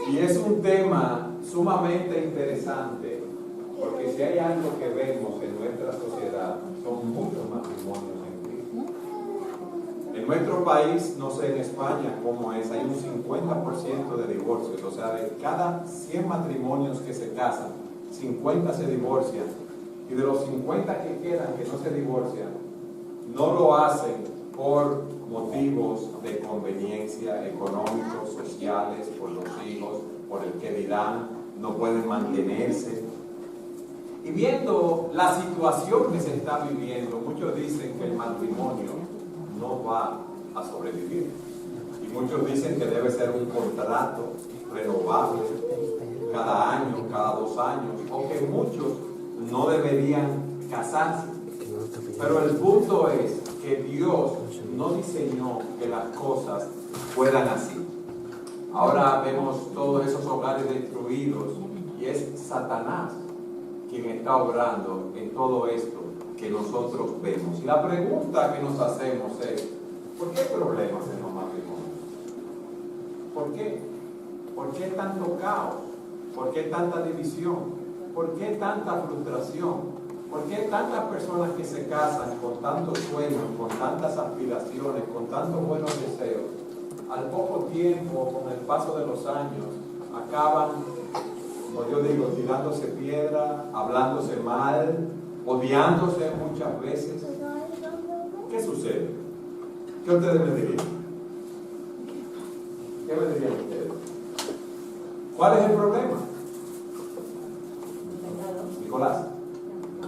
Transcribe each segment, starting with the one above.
Y es un tema sumamente interesante, porque si hay algo que vemos en nuestra sociedad, son muchos matrimonios en Cristo. En nuestro país, no sé en España cómo es, hay un 50% de divorcios, o sea, de cada 100 matrimonios que se casan, 50 se divorcian, y de los 50 que quedan que no se divorcian, no lo hacen por motivos de conveniencia económicos, sociales, por los hijos, por el que dirán, no pueden mantenerse. Y viendo la situación que se está viviendo, muchos dicen que el matrimonio no va a sobrevivir. Y muchos dicen que debe ser un contrato renovable cada año, cada 2 años, o que muchos no deberían casarse. Pero el punto es que Dios no diseñó que las cosas fueran así. Ahora vemos todos esos hogares destruidos y es Satanás quien está obrando en todo esto que nosotros vemos. Y la pregunta que nos hacemos es, ¿por qué hay problemas en los matrimonios? ¿Por qué? ¿Por qué tanto caos? ¿Por qué tanta división? ¿Por qué tanta frustración? ¿Por qué tantas personas que se casan con tantos sueños, con tantas aspiraciones, con tantos buenos deseos, al poco tiempo, con el paso de los años, acaban, como yo digo, tirándose piedra, hablándose mal, odiándose muchas veces? ¿Qué sucede? ¿Qué ustedes me dirían? ¿Qué me dirían ustedes? ¿Cuál es el problema? Nicolás.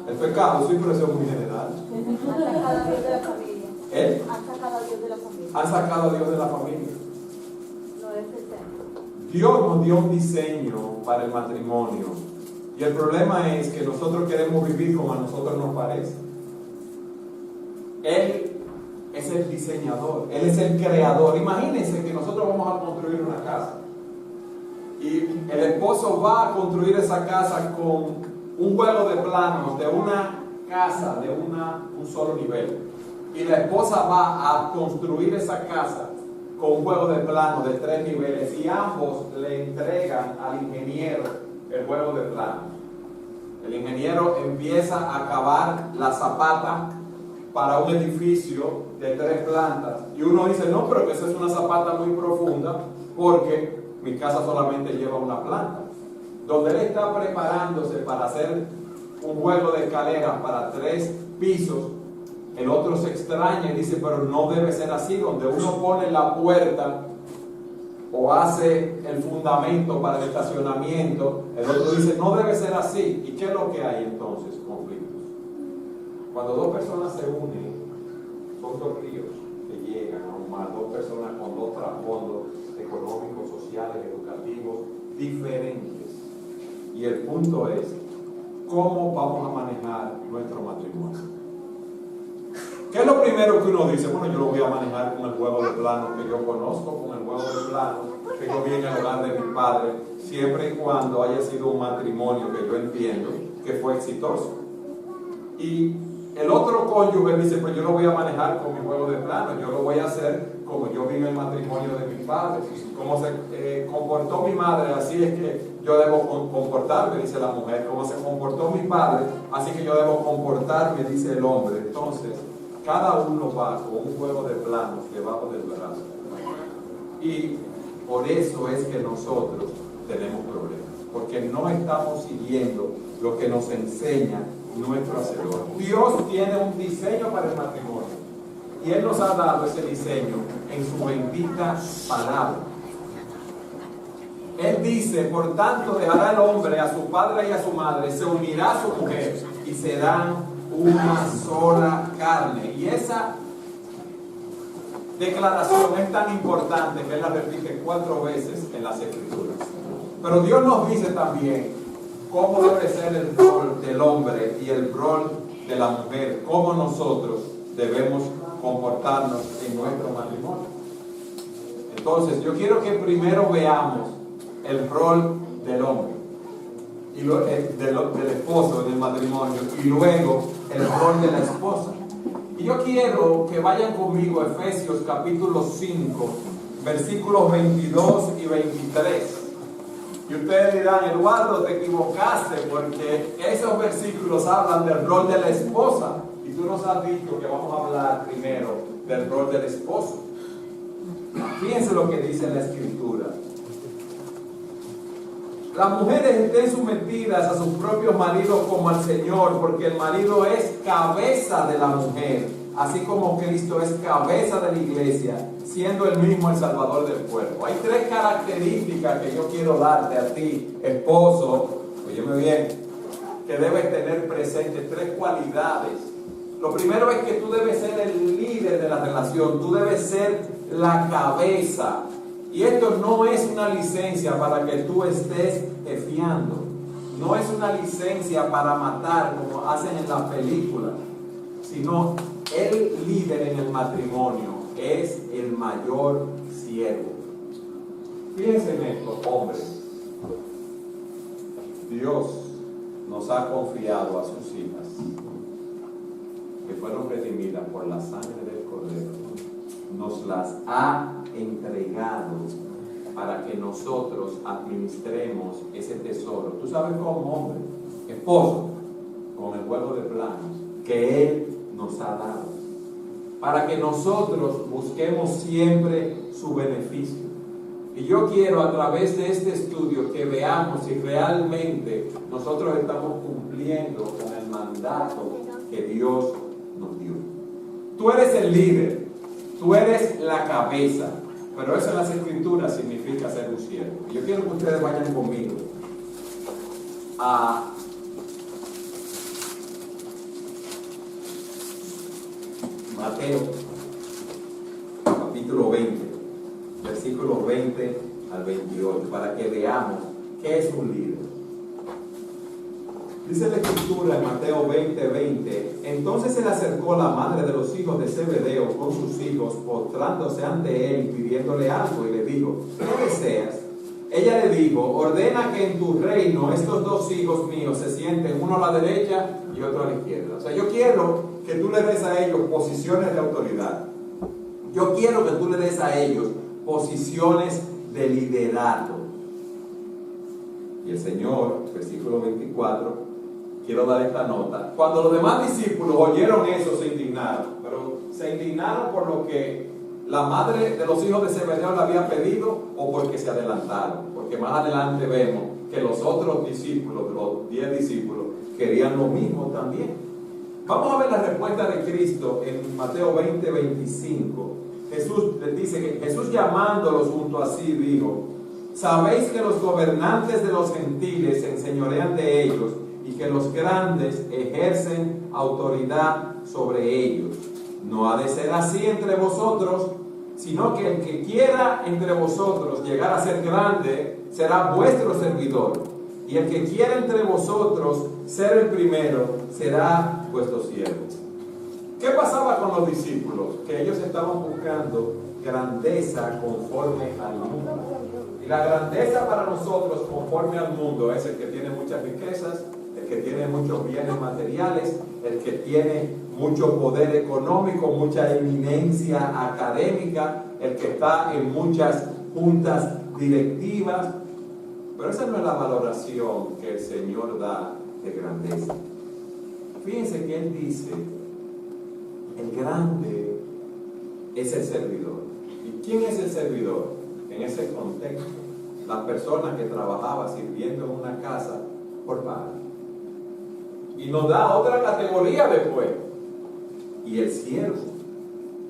El pecado, sí, pero eso es muy general. Han sacado a Dios de la familia. ¿Eh? Han sacado a Dios de la familia. Han sacado a Dios de la familia. No es el centro. Dios nos dio un diseño para el matrimonio. Y el problema es que nosotros queremos vivir como a nosotros nos parece. Él es el diseñador, Él es el creador. Imagínense que nosotros vamos a construir una casa. Y el esposo va a construir esa casa con un juego de planos de una casa de un solo nivel. Y la esposa va a construir esa casa con un juego de planos de 3 niveles y ambos le entregan al ingeniero el juego de planos. El ingeniero empieza a cavar la zapata para un edificio de 3 plantas. Y uno dice, no, pero que esa es una zapata muy profunda porque mi casa solamente lleva una planta. Donde él está preparándose para hacer un juego de escaleras para 3 pisos, el otro se extraña y dice, pero no debe ser así. Donde uno pone la puerta o hace el fundamento para el estacionamiento, el otro dice, no debe ser así. ¿Y qué es lo que hay entonces? Conflictos. Cuando 2 personas se unen, son 2 ríos que llegan a un mar, 2 personas con 2 trasfondos económicos, sociales, educativos diferentes. Y el punto es, ¿cómo vamos a manejar nuestro matrimonio? ¿Qué es lo primero que uno dice? Bueno, yo lo voy a manejar con el juego de planos que yo conozco, con el juego de planos que yo vi en el hogar de mi padre, siempre y cuando haya sido un matrimonio que yo entiendo que fue exitoso. Y el otro cónyuge dice, pues yo lo voy a manejar con mi juego de planos, yo lo voy a hacer como yo vi en el matrimonio de mi padre, como se comportó mi madre, así es que yo debo comportarme, dice la mujer, como se comportó mi padre, así que yo debo comportarme, dice el hombre. Entonces, cada uno va con un juego de planos debajo del brazo. Y por eso es que nosotros tenemos problemas, porque no estamos siguiendo lo que nos enseña nuestro Hacedor. Dios tiene un diseño para el matrimonio y Él nos ha dado ese diseño en su bendita palabra. Él dice, por tanto dejará el hombre a su padre y a su madre, se unirá a su mujer y serán una sola carne. Y esa declaración es tan importante que Él la repite 4 veces en las Escrituras. Pero Dios nos dice también cómo debe ser el rol del hombre y el rol de la mujer, cómo nosotros debemos comportarnos en nuestro matrimonio. Entonces, yo quiero que primero veamos el rol del hombre y del esposo en el matrimonio y luego el rol de la esposa. Y yo quiero que vayan conmigo a Efesios capítulo 5, versículos 22 y 23. Y ustedes dirán, Eduardo, te equivocaste porque esos versículos hablan del rol de la esposa. Y tú nos has dicho que vamos a hablar primero del rol del esposo. Fíjense lo que dice la Escritura. Las mujeres estén sometidas a sus propios maridos como al Señor, porque el marido es cabeza de la mujer, así como Cristo es cabeza de la iglesia, siendo él mismo el Salvador del cuerpo. Hay 3 características que yo quiero darte a ti, esposo, óyeme bien, que debes tener presentes, 3 cualidades. Lo primero es que tú debes ser el líder de la relación, tú debes ser la cabeza. Y esto no es una licencia para que tú estés espiando, no es una licencia para matar como hacen en las películas, sino el líder en el matrimonio es el mayor siervo. Fíjense en esto, hombres. Dios nos ha confiado a sus hijas, que fueron redimidas por la sangre del Cordero. Nos las ha entregado para que nosotros administremos ese tesoro. Tú sabes cómo, hombre, esposo, con el juego de planos que Él nos ha dado, para que nosotros busquemos siempre su beneficio. Y yo quiero a través de este estudio que veamos si realmente nosotros estamos cumpliendo con el mandato que Dios nos dio. Tú eres el líder, tú eres la cabeza, pero eso en las Escrituras significa ser un siervo. Yo quiero que ustedes vayan conmigo a Mateo, capítulo 20, versículos 20 al 28, para que veamos qué es un líder. Dice la Escritura en Mateo 20, 20: entonces se le acercó la madre de los hijos de Zebedeo con sus hijos, postrándose ante él y pidiéndole algo, y le dijo, ¿qué deseas? Ella le dijo, ordena que en tu reino estos 2 hijos míos se sienten, uno a la derecha y otro a la izquierda. O sea, yo quiero que tú le des a ellos posiciones de autoridad. Yo quiero que tú le des a ellos posiciones de liderazgo. Y el Señor, versículo 24, quiero dar esta nota. Cuando los demás discípulos oyeron eso, se indignaron. Pero se indignaron por lo que la madre de los hijos de Zebedeo le había pedido o porque se adelantaron. Porque más adelante vemos que los otros discípulos, los 10 discípulos, querían lo mismo también. Vamos a ver la respuesta de Cristo en Mateo 20, 25. Jesús les dice que Jesús, llamándolos junto a sí, dijo, sabéis que los gobernantes de los gentiles se enseñorean de ellos y que los grandes ejercen autoridad sobre ellos. No ha de ser así entre vosotros, sino que el que quiera entre vosotros llegar a ser grande será vuestro servidor, y el que quiera entre vosotros ser el primero será vuestro siervo. ¿Qué pasaba con los discípulos? Que ellos estaban buscando grandeza conforme al mundo. Y la grandeza para nosotros conforme al mundo es el que tiene muchas riquezas, el que tiene muchos bienes materiales, el que tiene mucho poder económico, mucha eminencia académica, el que está en muchas juntas directivas. Pero esa no es la valoración que el Señor da de grandeza. Fíjense que Él dice, el grande es el servidor. ¿Y quién es el servidor? En ese contexto, la persona que trabajaba sirviendo en una casa por paga. Y nos da otra categoría después. Y el siervo.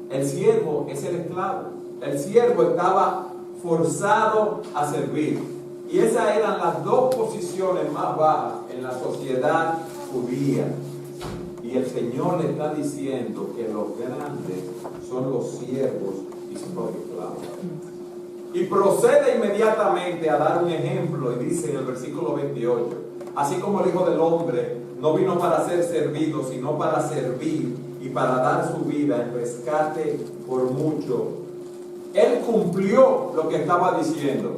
El siervo es el esclavo. El siervo estaba forzado a servir. Y esas eran las 2 posiciones más bajas en la sociedad judía. Y el Señor le está diciendo que los grandes son los siervos y son los esclavos. Y procede inmediatamente a dar un ejemplo y dice en el versículo 28, así como el Hijo del Hombre no vino para ser servido, sino para servir y para dar su vida en rescate por mucho. Él cumplió lo que estaba diciendo.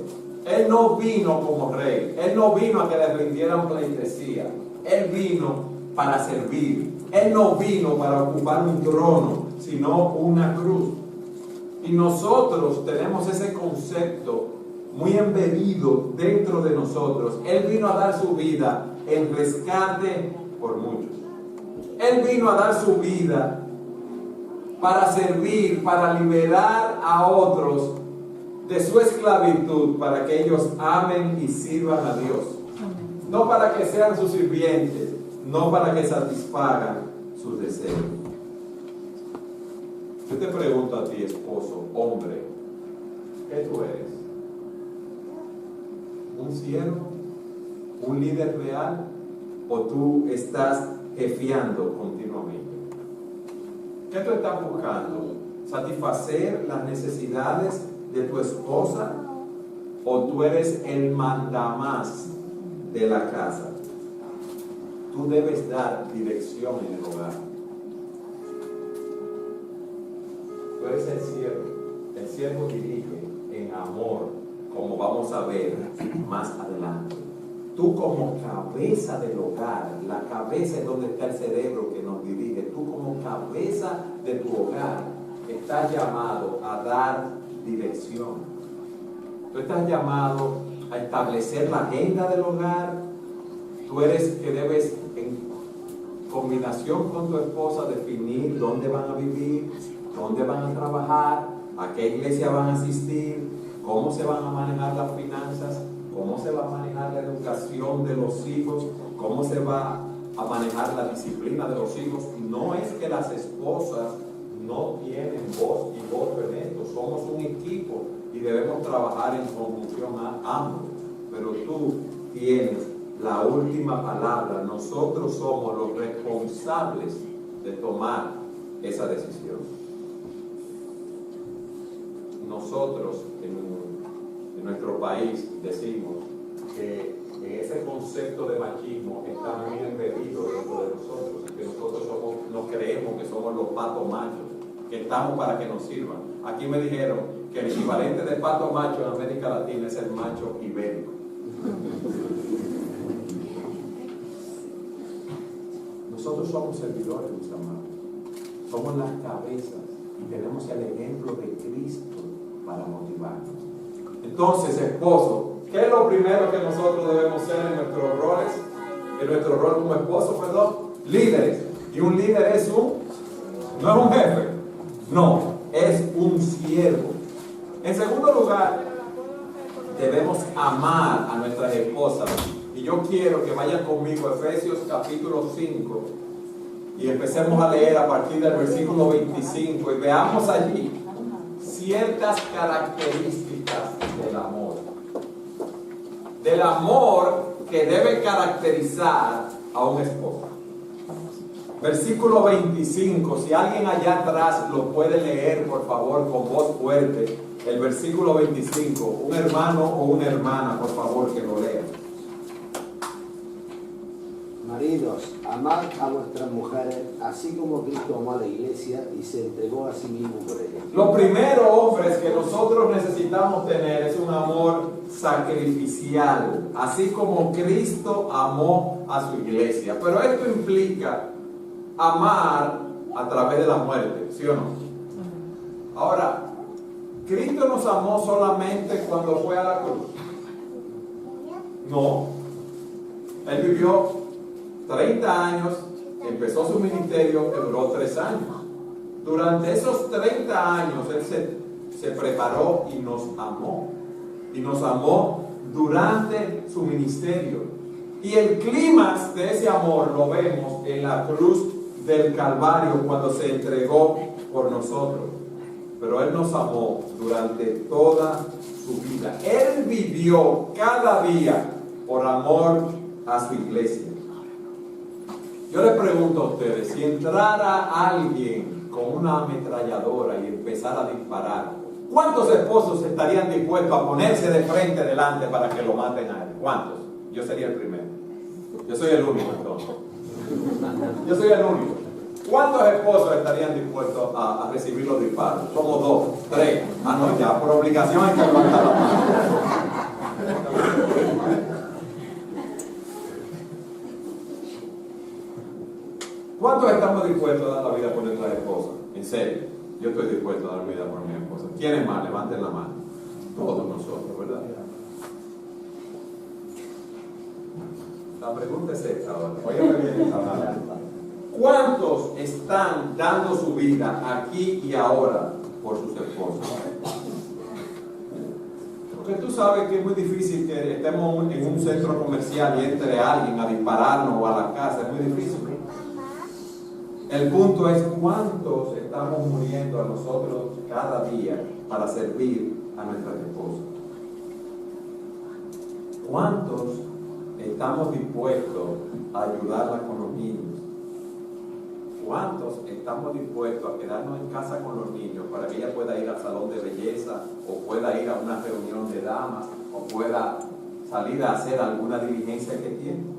Él no vino como rey. Él no vino a que le rindieran pleitesía. Él vino para servir. Él no vino para ocupar un trono, sino una cruz. Y nosotros tenemos ese concepto muy embebido dentro de nosotros. Él vino a dar su vida en rescate por muchos. Él vino a dar su vida para servir, para liberar a otros de su esclavitud, para que ellos amen y sirvan a Dios. No para que sean sus sirvientes, no para que satisfagan sus deseos. Yo te pregunto a ti, esposo, hombre, ¿qué tú eres? ¿Un siervo? ¿Un líder real? ¿O tú estás jefiando continuamente? ¿Qué tú estás buscando? ¿Satisfacer las necesidades de tu esposa? ¿O tú eres el mandamás de la casa? Tú debes dar dirección en el hogar. Tú eres el siervo. El siervo dirige en amor, como vamos a ver más adelante. Tú como cabeza del hogar, la cabeza es donde está el cerebro que nos dirige. Tú como cabeza de tu hogar estás llamado a dar dirección. Tú estás llamado a establecer la agenda del hogar. Tú eres que debes, en combinación con tu esposa, definir dónde van a vivir, dónde van a trabajar, a qué iglesia van a asistir, cómo se van a manejar las finanzas, cómo se va a manejar la educación de los hijos, cómo se va a manejar la disciplina de los hijos. No es que las esposas no tienen voz y voto en esto, somos un equipo y debemos trabajar en conjunción a ambos, pero tú tienes la última palabra. Nosotros somos los responsables de tomar esa decisión. Nosotros en nuestro país decimos que ese concepto de machismo está muy embebido dentro de nosotros, que nosotros no creemos que somos los patos machos, que estamos para que nos sirvan. Aquí me dijeron que el equivalente de pato macho en América Latina es el macho ibérico. Nosotros somos servidores, mis amados. Somos las cabezas y tenemos el ejemplo de Cristo para motivarnos. Entonces, esposo, ¿qué es lo primero que nosotros debemos ser en nuestros roles? En nuestro rol como esposo, perdón, líderes. Y un líder es no es un jefe, no, es un siervo. En segundo lugar, debemos amar a nuestras esposas. Y yo quiero que vayan conmigo a Efesios capítulo 5 y empecemos a leer a partir del versículo 25 y veamos allí ciertas características del amor que debe caracterizar a un esposo. Versículo 25, si alguien allá atrás lo puede leer, por favor, con voz fuerte, el versículo 25, un hermano o una hermana, por favor, que lo lea. Maridos, amad a vuestras mujeres, así como Cristo amó a la iglesia y se entregó a sí mismo por ella. Lo primero, hombres, que nosotros necesitamos tener es un amor sacrificial, así como Cristo amó a su iglesia. Pero esto implica amar a través de la muerte, ¿sí o no? Ahora, ¿Cristo nos amó solamente cuando fue a la cruz? No. Él vivió 30 años, empezó su ministerio que duró 3 años. Durante esos 30 años Él se preparó y nos amó. Y nos amó durante su ministerio. Y el clímax de ese amor lo vemos en la cruz del Calvario cuando se entregó por nosotros. Pero Él nos amó durante toda su vida. Él vivió cada día por amor a su iglesia. Yo les pregunto a ustedes, si entrara alguien con una ametralladora y empezara a disparar, ¿cuántos esposos estarían dispuestos a ponerse de frente delante para que lo maten a él? ¿Cuántos? Yo sería el primero. Yo soy el único entonces. Yo soy el único. ¿Cuántos esposos estarían dispuestos a recibir los disparos? Somos 2, 3. Ah, no, ya por obligación hay que levantar la mano. ¿Cuántos estamos dispuestos a dar la vida por nuestras esposas? En serio, yo estoy dispuesto a dar vida por mi esposa. ¿Quiénes más? Levanten la mano. Todos nosotros, ¿verdad? La pregunta es esta ahora. Óyeme bien esta palabra. ¿Cuántos están dando su vida aquí y ahora por sus esposos? Porque tú sabes que es muy difícil que estemos en un centro comercial y entre alguien a dispararnos o a la casa. Es muy difícil. El punto es cuántos estamos muriendo a nosotros cada día para servir a nuestras esposas. ¿Cuántos estamos dispuestos a ayudarla con los niños? ¿Cuántos estamos dispuestos a quedarnos en casa con los niños para que ella pueda ir al salón de belleza o pueda ir a una reunión de damas o pueda salir a hacer alguna diligencia que tiene?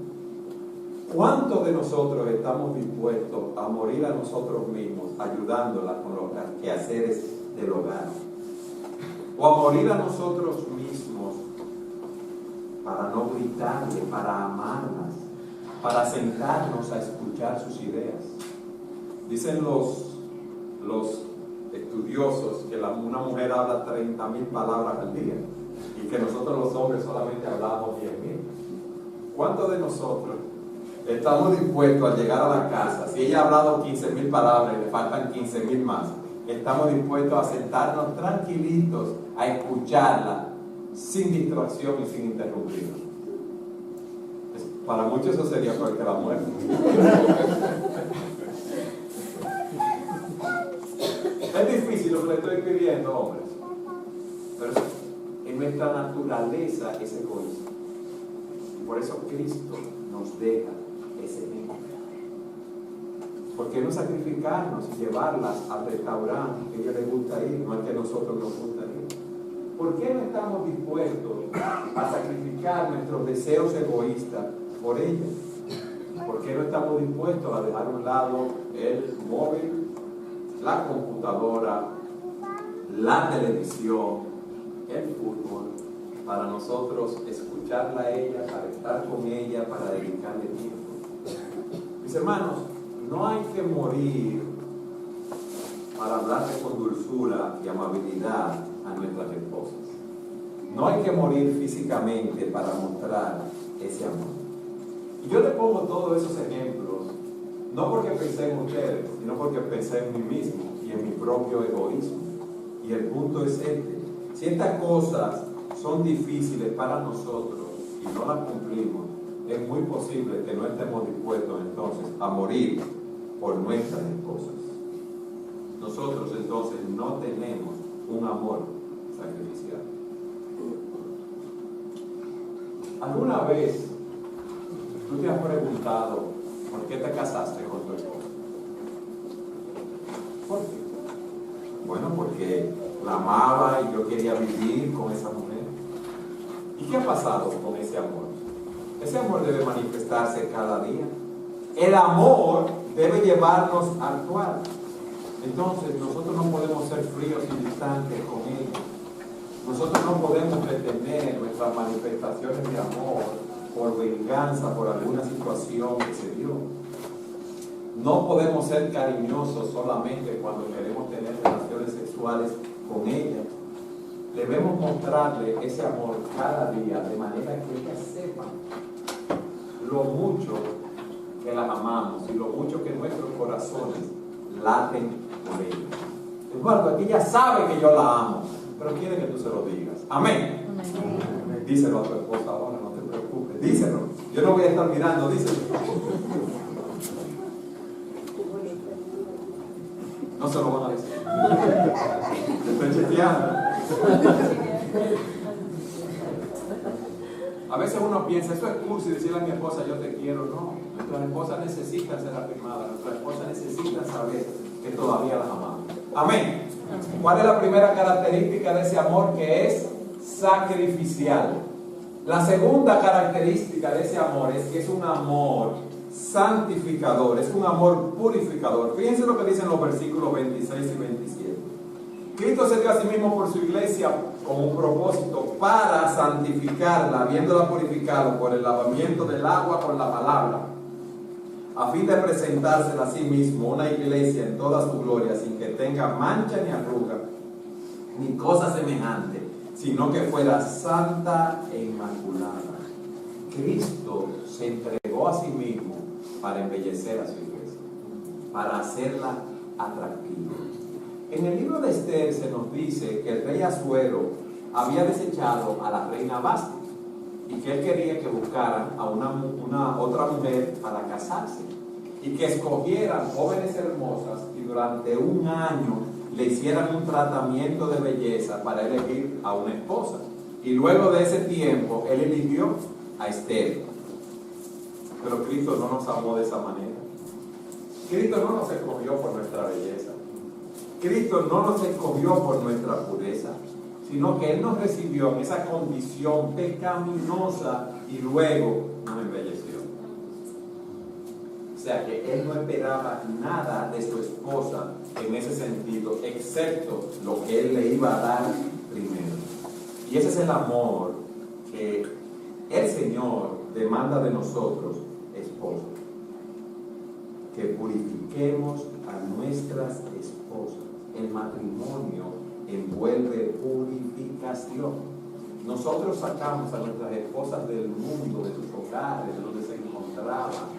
¿Cuántos de nosotros estamos dispuestos a morir a nosotros mismos ayudándola con los quehaceres del hogar? ¿O a morir a nosotros mismos para no gritarle, para amarlas, para sentarnos a escuchar sus ideas? Dicen los estudiosos que una mujer habla 30,000 palabras al día y que nosotros los hombres solamente hablamos 10,000. ¿Cuántos de nosotros estamos dispuestos a llegar a la casa? Si ella ha hablado 15,000 palabras y le faltan 15,000 más, estamos dispuestos a sentarnos tranquilitos a escucharla sin distracción y sin interrumpirla. Para muchos eso sería peor que la muerte. Es difícil lo que le estoy escribiendo, hombres, pero en nuestra naturaleza es egoísta. Por eso Cristo nos deja ese ejemplo. ¿Por qué no sacrificarnos y llevarlas al restaurante que a ella le gusta ir, no al que a nosotros nos gusta ir? ¿Por qué no estamos dispuestos a sacrificar nuestros deseos egoístas por ella? ¿Por qué no estamos dispuestos a dejar a un lado el móvil, la computadora, la televisión, el fútbol, para nosotros escucharla a ella, para estar con ella, para dedicarle tiempo? Mis hermanos, no hay que morir para hablarle con dulzura y amabilidad a nuestras esposas. No hay que morir físicamente para mostrar ese amor. Y yo le pongo todos esos ejemplos, no porque pensé en ustedes, sino porque pensé en mí mismo y en mi propio egoísmo. Y el punto es este: si estas cosas son difíciles para nosotros y no las cumplimos, es muy posible que no estemos dispuestos entonces a morir por nuestras esposas. Nosotros entonces no tenemos un amor sacrificial. ¿Alguna vez tú te has preguntado por qué te casaste con tu esposa? ¿Por qué? Bueno, porque la amaba y yo quería vivir con esa mujer. ¿Y qué ha pasado con ese amor? Ese amor debe manifestarse cada día. El amor debe llevarnos a actuar. Entonces nosotros no podemos ser fríos y distantes con ella. Nosotros no podemos detener nuestras manifestaciones de amor por venganza, por alguna situación que se dio. No podemos ser cariñosos solamente cuando queremos tener relaciones sexuales con ella. Debemos mostrarle ese amor cada día, de manera que ella sepa lo mucho que la amamos y lo mucho que nuestros corazones laten por ella. Eduardo, aquí ella sabe que yo la amo, pero quiere que tú se lo digas. Amén. Amén. Díselo a tu esposa ahora, no te preocupes. Díselo. Yo no voy a estar mirando, díselo. No se lo van a decir. Te estoy chequeando. A veces uno piensa, eso es cursi decirle a mi esposa yo te quiero. No, nuestras esposas necesitan ser afirmadas, nuestras esposas necesitan saber que todavía las amamos. Amén. ¿Cuál es la primera característica de ese amor? Que es sacrificial. La segunda característica de ese amor es que es un amor santificador, es un amor purificador. Fíjense lo que dicen los versículos 26 y 27. Cristo se dio a sí mismo por su iglesia con un propósito para santificarla, habiéndola purificado por el lavamiento del agua con la palabra, a fin de presentársela a sí mismo una iglesia en toda su gloria, sin que tenga mancha ni arruga, ni cosa semejante, sino que fuera santa e inmaculada. Cristo se entregó a sí mismo para embellecer a su iglesia, para hacerla atractiva. En el libro de Esther se nos dice que el rey Asuero había desechado a la reina Vasti y que él quería que buscaran a una otra mujer para casarse y que escogieran jóvenes hermosas y durante un año le hicieran un tratamiento de belleza para elegir a una esposa. Y luego de ese tiempo él eligió a Esther. Pero Cristo no nos amó de esa manera. Cristo no nos escogió por nuestra belleza. Cristo no nos escogió por nuestra pureza, sino que Él nos recibió en esa condición pecaminosa y luego nos embelleció. O sea que Él no esperaba nada de su esposa en ese sentido, excepto lo que Él le iba a dar primero. Y ese es el amor que el Señor demanda de nosotros, esposos. Que purifiquemos a nuestras esposas. El matrimonio envuelve purificación. Nosotros sacamos a nuestras esposas del mundo, de sus hogares, de donde se encontraban,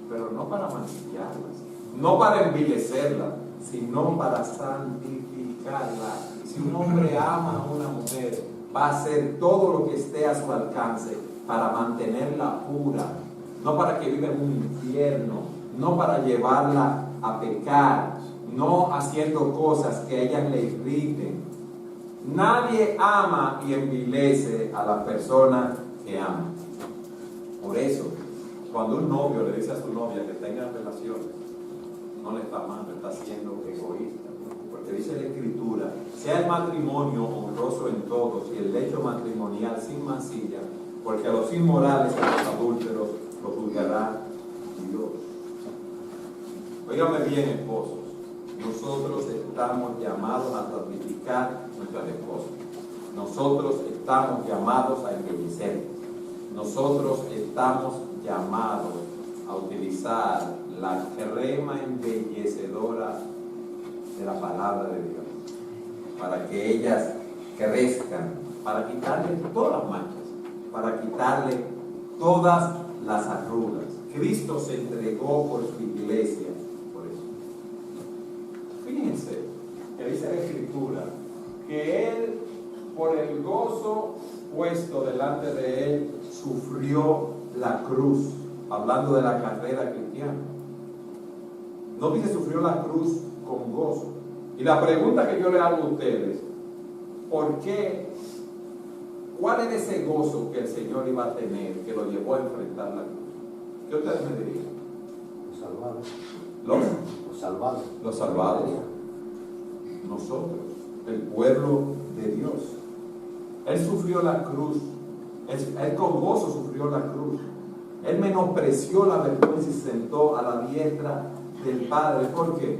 pero no para mancillarlas, no para envilecerlas, sino para santificarlas. Si un hombre ama a una mujer, va a hacer todo lo que esté a su alcance para mantenerla pura, no para que viva en un infierno, no para llevarla a pecar, no haciendo cosas que a ellas le irriten. Nadie ama y envilece a la persona que ama. Por eso, cuando un novio le dice a su novia que tenga relaciones, no le está amando, está siendo egoísta. Porque dice la Escritura, sea el matrimonio honroso en todos y el lecho matrimonial sin mancilla, porque a los inmorales y a los adúlteros los juzgará Dios. Óigame bien, esposos, nosotros estamos llamados a santificar nuestras esposas. Nosotros estamos llamados a embellecer. Nosotros estamos llamados a utilizar la crema embellecedora de la palabra de Dios para que ellas crezcan, para quitarle todas las manchas, para quitarle todas las arrugas. Cristo se entregó por su iglesia por eso. Fíjense que dice la Escritura que Él, por el gozo puesto delante de Él, sufrió la cruz, hablando de la carrera cristiana. No dice sufrió la cruz con gozo. Y la pregunta que yo le hago a ustedes, ¿por qué? ¿Cuál era ese gozo que el Señor iba a tener que lo llevó a enfrentar la cruz? ¿Qué ustedes me dirían? Los salvados. Los salvados. Los salvados. Nosotros, el pueblo de Dios. Él sufrió la cruz. Él con gozo sufrió la cruz. Él menospreció la vergüenza y se sentó a la diestra del Padre. ¿Por qué?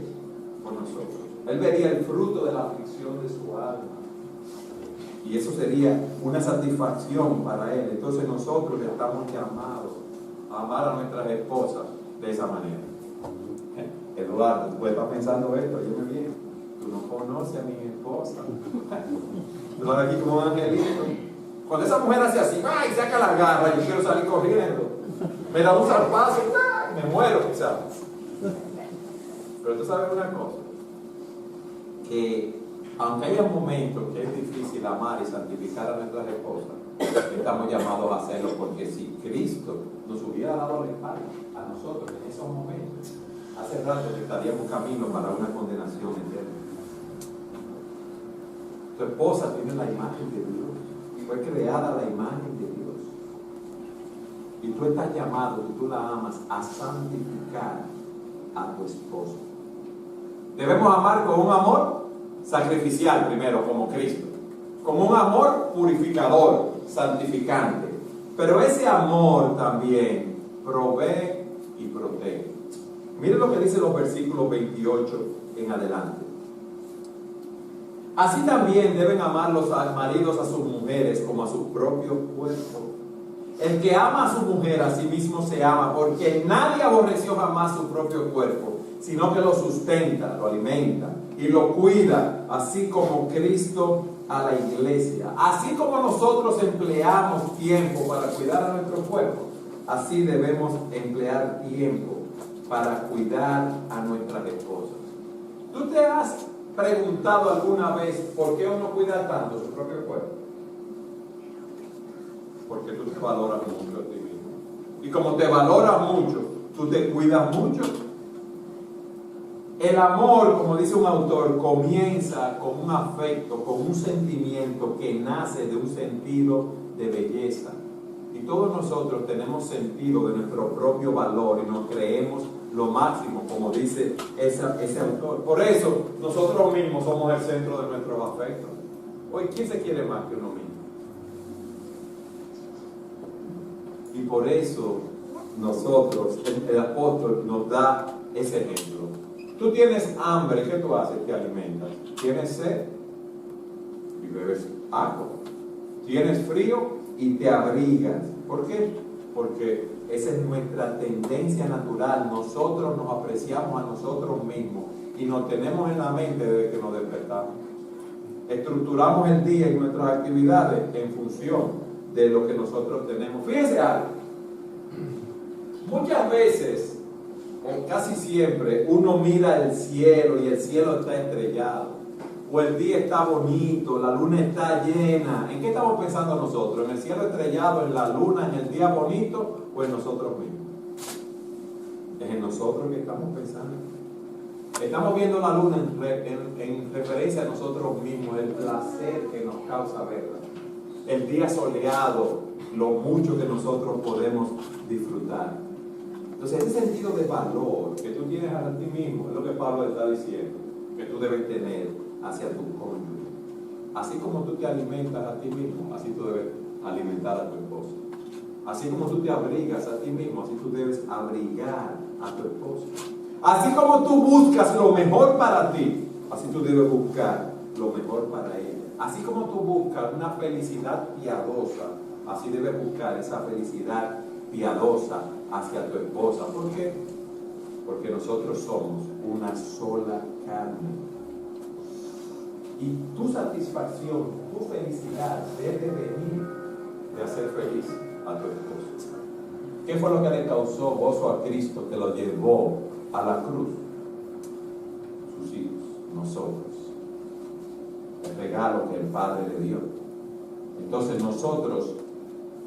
Por nosotros. Él vería el fruto de la aflicción de su alma. Y eso sería una satisfacción para Él. Entonces nosotros estamos llamados a amar a nuestras esposas de esa manera. Eduardo, tú puedes estar pensando esto, óyeme bien. Tú no conoces a mi esposa. Tú vas aquí como un angelito. Cuando esa mujer hace así, ¡ay! Saca la garra, yo quiero salir corriendo. Me da un zarpazo, ¡ay! Me muero quizás. Pero tú sabes una cosa, que aunque haya momentos que es difícil amar y santificar a nuestras esposas, estamos llamados a hacerlo, porque si Cristo nos hubiera dado la espalda a nosotros en esos momentos, hace rato que estaríamos camino para una condenación eterna. Tu esposa tiene la imagen de Dios, fue creada la imagen de Dios, y tú estás llamado, si tú la amas, a santificar a tu esposa. Debemos amar con un amor sacrificial primero, como Cristo, con un amor purificador, santificante, pero ese amor también provee y protege. Miren lo que dicen los versículos 28 en adelante. Así también deben amar los maridos a sus mujeres como a sus propios cuerpos. El que ama a su mujer a sí mismo se ama, porque nadie aborreció jamás su propio cuerpo, sino que lo sustenta, lo alimenta y lo cuida, así como Cristo a la iglesia. Así como nosotros empleamos tiempo para cuidar a nuestro cuerpo, así debemos emplear tiempo para cuidar a nuestras esposas. ¿Tú te has preguntado alguna vez por qué uno cuida tanto su propio cuerpo? Porque tú te valoras mucho a ti mismo. Y como te valoras mucho, tú te cuidas mucho. El amor, como dice un autor, comienza con un afecto, con un sentimiento que nace de un sentido de belleza. Y todos nosotros tenemos sentido de nuestro propio valor y nos creemos lo máximo, como dice ese autor. Por eso, nosotros mismos somos el centro de nuestros afectos. Hoy, ¿quién se quiere más que uno mismo? Y por eso, nosotros, el apóstol nos da ese ejemplo. Tú tienes hambre, ¿qué tú haces? Te alimentas. Tienes sed y bebes agua. Tienes frío y te abrigas. ¿Por qué? Porque esa es nuestra tendencia natural. Nosotros nos apreciamos a nosotros mismos y nos tenemos en la mente desde que nos despertamos. Estructuramos el día y nuestras actividades en función de lo que nosotros tenemos. Fíjense algo. Muchas veces, o casi siempre, uno mira el cielo y el cielo está estrellado. O el día está bonito, la luna está llena. ¿En qué estamos pensando nosotros? ¿En el cielo estrellado, en la luna, en el día bonito o en nosotros mismos? Es en nosotros que estamos pensando. Estamos viendo la luna en referencia a nosotros mismos, el placer que nos causa verla. El día soleado, lo mucho que nosotros podemos disfrutar. Entonces, ese sentido de valor que tú tienes a ti mismo es lo que Pablo está diciendo, que tú debes tener hacia tu cónyuge. Así como tú te alimentas a ti mismo, así tú debes alimentar a tu esposa. Así como tú te abrigas a ti mismo, así tú debes abrigar a tu esposa. Así como tú buscas lo mejor para ti, así tú debes buscar lo mejor para ella. Así como tú buscas una felicidad piadosa, así debes buscar esa felicidad piadosa hacia tu esposa. ¿Por qué? Porque nosotros somos una sola carne. Y tu satisfacción, tu felicidad debe venir de hacer feliz a tu esposa. ¿Qué fue lo que le causó gozo a Cristo que lo llevó a la cruz? Sus hijos, nosotros. El regalo que el Padre le dio. Entonces nosotros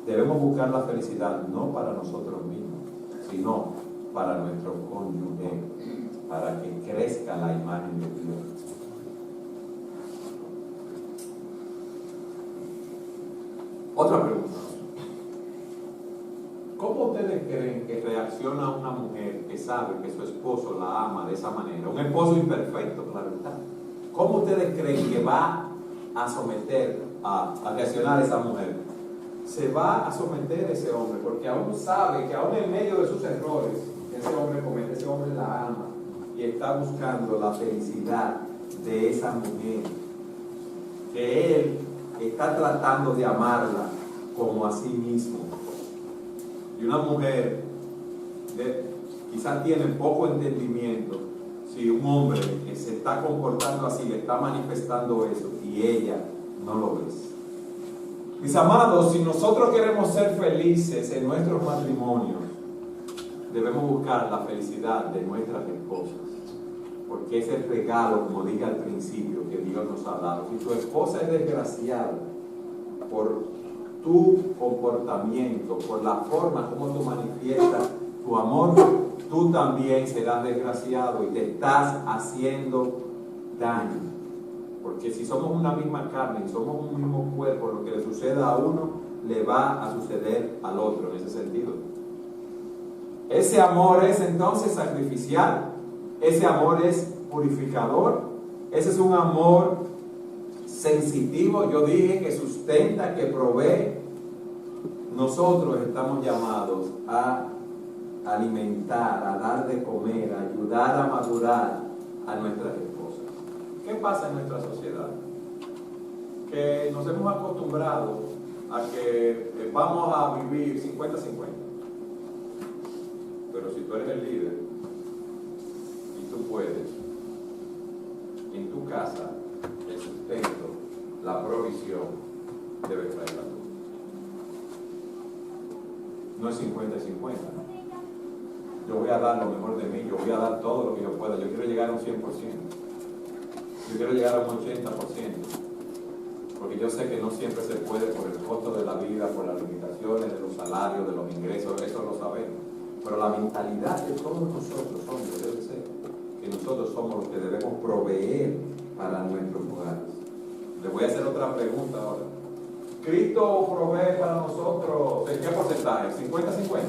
debemos buscar la felicidad no para nosotros mismos, sino para nuestro cónyuge, para que crezca la imagen de Dios. Otra pregunta. ¿Cómo ustedes creen que reacciona una mujer que sabe que su esposo la ama de esa manera? Un esposo imperfecto, claro está. ¿Cómo ustedes creen que va a someter, a reaccionar esa mujer? Se va a someter ese hombre, porque aún sabe que aún en medio de sus errores, ese hombre comete, ese hombre la ama y está buscando la felicidad de esa mujer, que él está tratando de amarla como a sí mismo. Y una mujer quizás tiene poco entendimiento si un hombre que se está comportando así le está manifestando eso y ella no lo ve. Mis amados, si nosotros queremos ser felices en nuestros matrimonios, debemos buscar la felicidad de nuestras esposas, porque es el regalo, como dije al principio, que Dios nos ha dado. Si tu esposa es desgraciada por tu comportamiento, por la forma como tú manifiestas tu amor, tú también serás desgraciado y te estás haciendo daño. Porque si somos una misma carne y somos un mismo cuerpo, lo que le suceda a uno le va a suceder al otro en ese sentido. Ese amor es entonces sacrificial, ese amor es purificador, ese es un amor sensitivo, yo dije, que sustenta, que provee. Nosotros estamos llamados a alimentar, a dar de comer, a ayudar a madurar a nuestras esposas. ¿Qué pasa en nuestra sociedad? Que nos hemos acostumbrado a que vamos a vivir 50-50. Pero si tú eres el líder y tú puedes, en tu casa, el sustento, la provisión debe traerla tú. No es 50-50, ¿no? Yo voy a dar lo mejor de mí, yo voy a dar todo lo que yo pueda. Yo quiero llegar a un 100%. Yo quiero llegar a un 80%. Porque yo sé que no siempre se puede por el costo de la vida, por las limitaciones de los salarios, de los ingresos, eso lo sabemos. Pero la mentalidad de todos nosotros, hombres, debe ser que nosotros somos los que debemos proveer para nuestros hogares. Les voy a hacer otra pregunta ahora. ¿Cristo provee para nosotros en qué porcentaje? ¿50-50?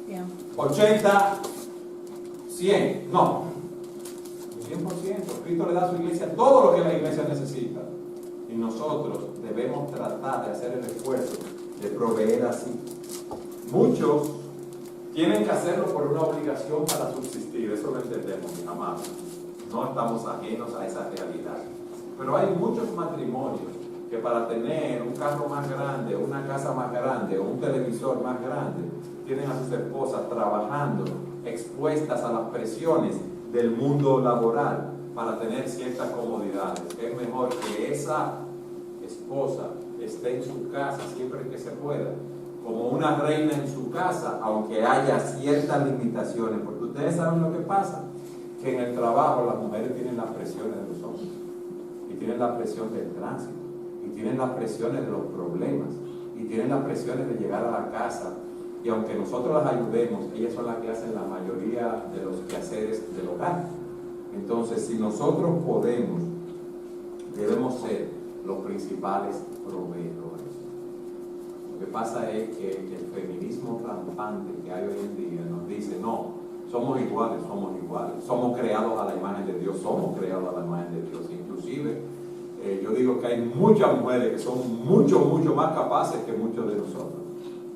Bien. 80, 100, no, 100%. Cristo le da a su iglesia todo lo que la iglesia necesita. Y nosotros debemos tratar de hacer el esfuerzo de proveer así. Muchos tienen que hacerlo por una obligación para subsistir, eso lo entendemos, mis amados. No estamos ajenos a esa realidad. Pero hay muchos matrimonios que para tener un carro más grande, una casa más grande o un televisor más grande, tienen a sus esposas trabajando, expuestas a las presiones del mundo laboral para tener ciertas comodidades. Es mejor que esa esposa esté en su casa siempre que se pueda, como una reina en su casa, aunque haya ciertas limitaciones, porque ustedes saben lo que pasa, que en el trabajo las mujeres tienen las presiones de los hombres, y tienen la presión del tránsito, y tienen las presiones de los problemas, y tienen las presiones de llegar a la casa, y aunque nosotros las ayudemos, ellas son las que hacen la mayoría de los quehaceres del hogar. Entonces, si nosotros podemos, debemos ser los principales proveedores. Lo que pasa es que el feminismo rampante que hay hoy en día nos dice, no, somos iguales, somos creados a la imagen de Dios, somos creados a la imagen de Dios. Inclusive, yo digo que hay muchas mujeres que son mucho más capaces que muchos de nosotros.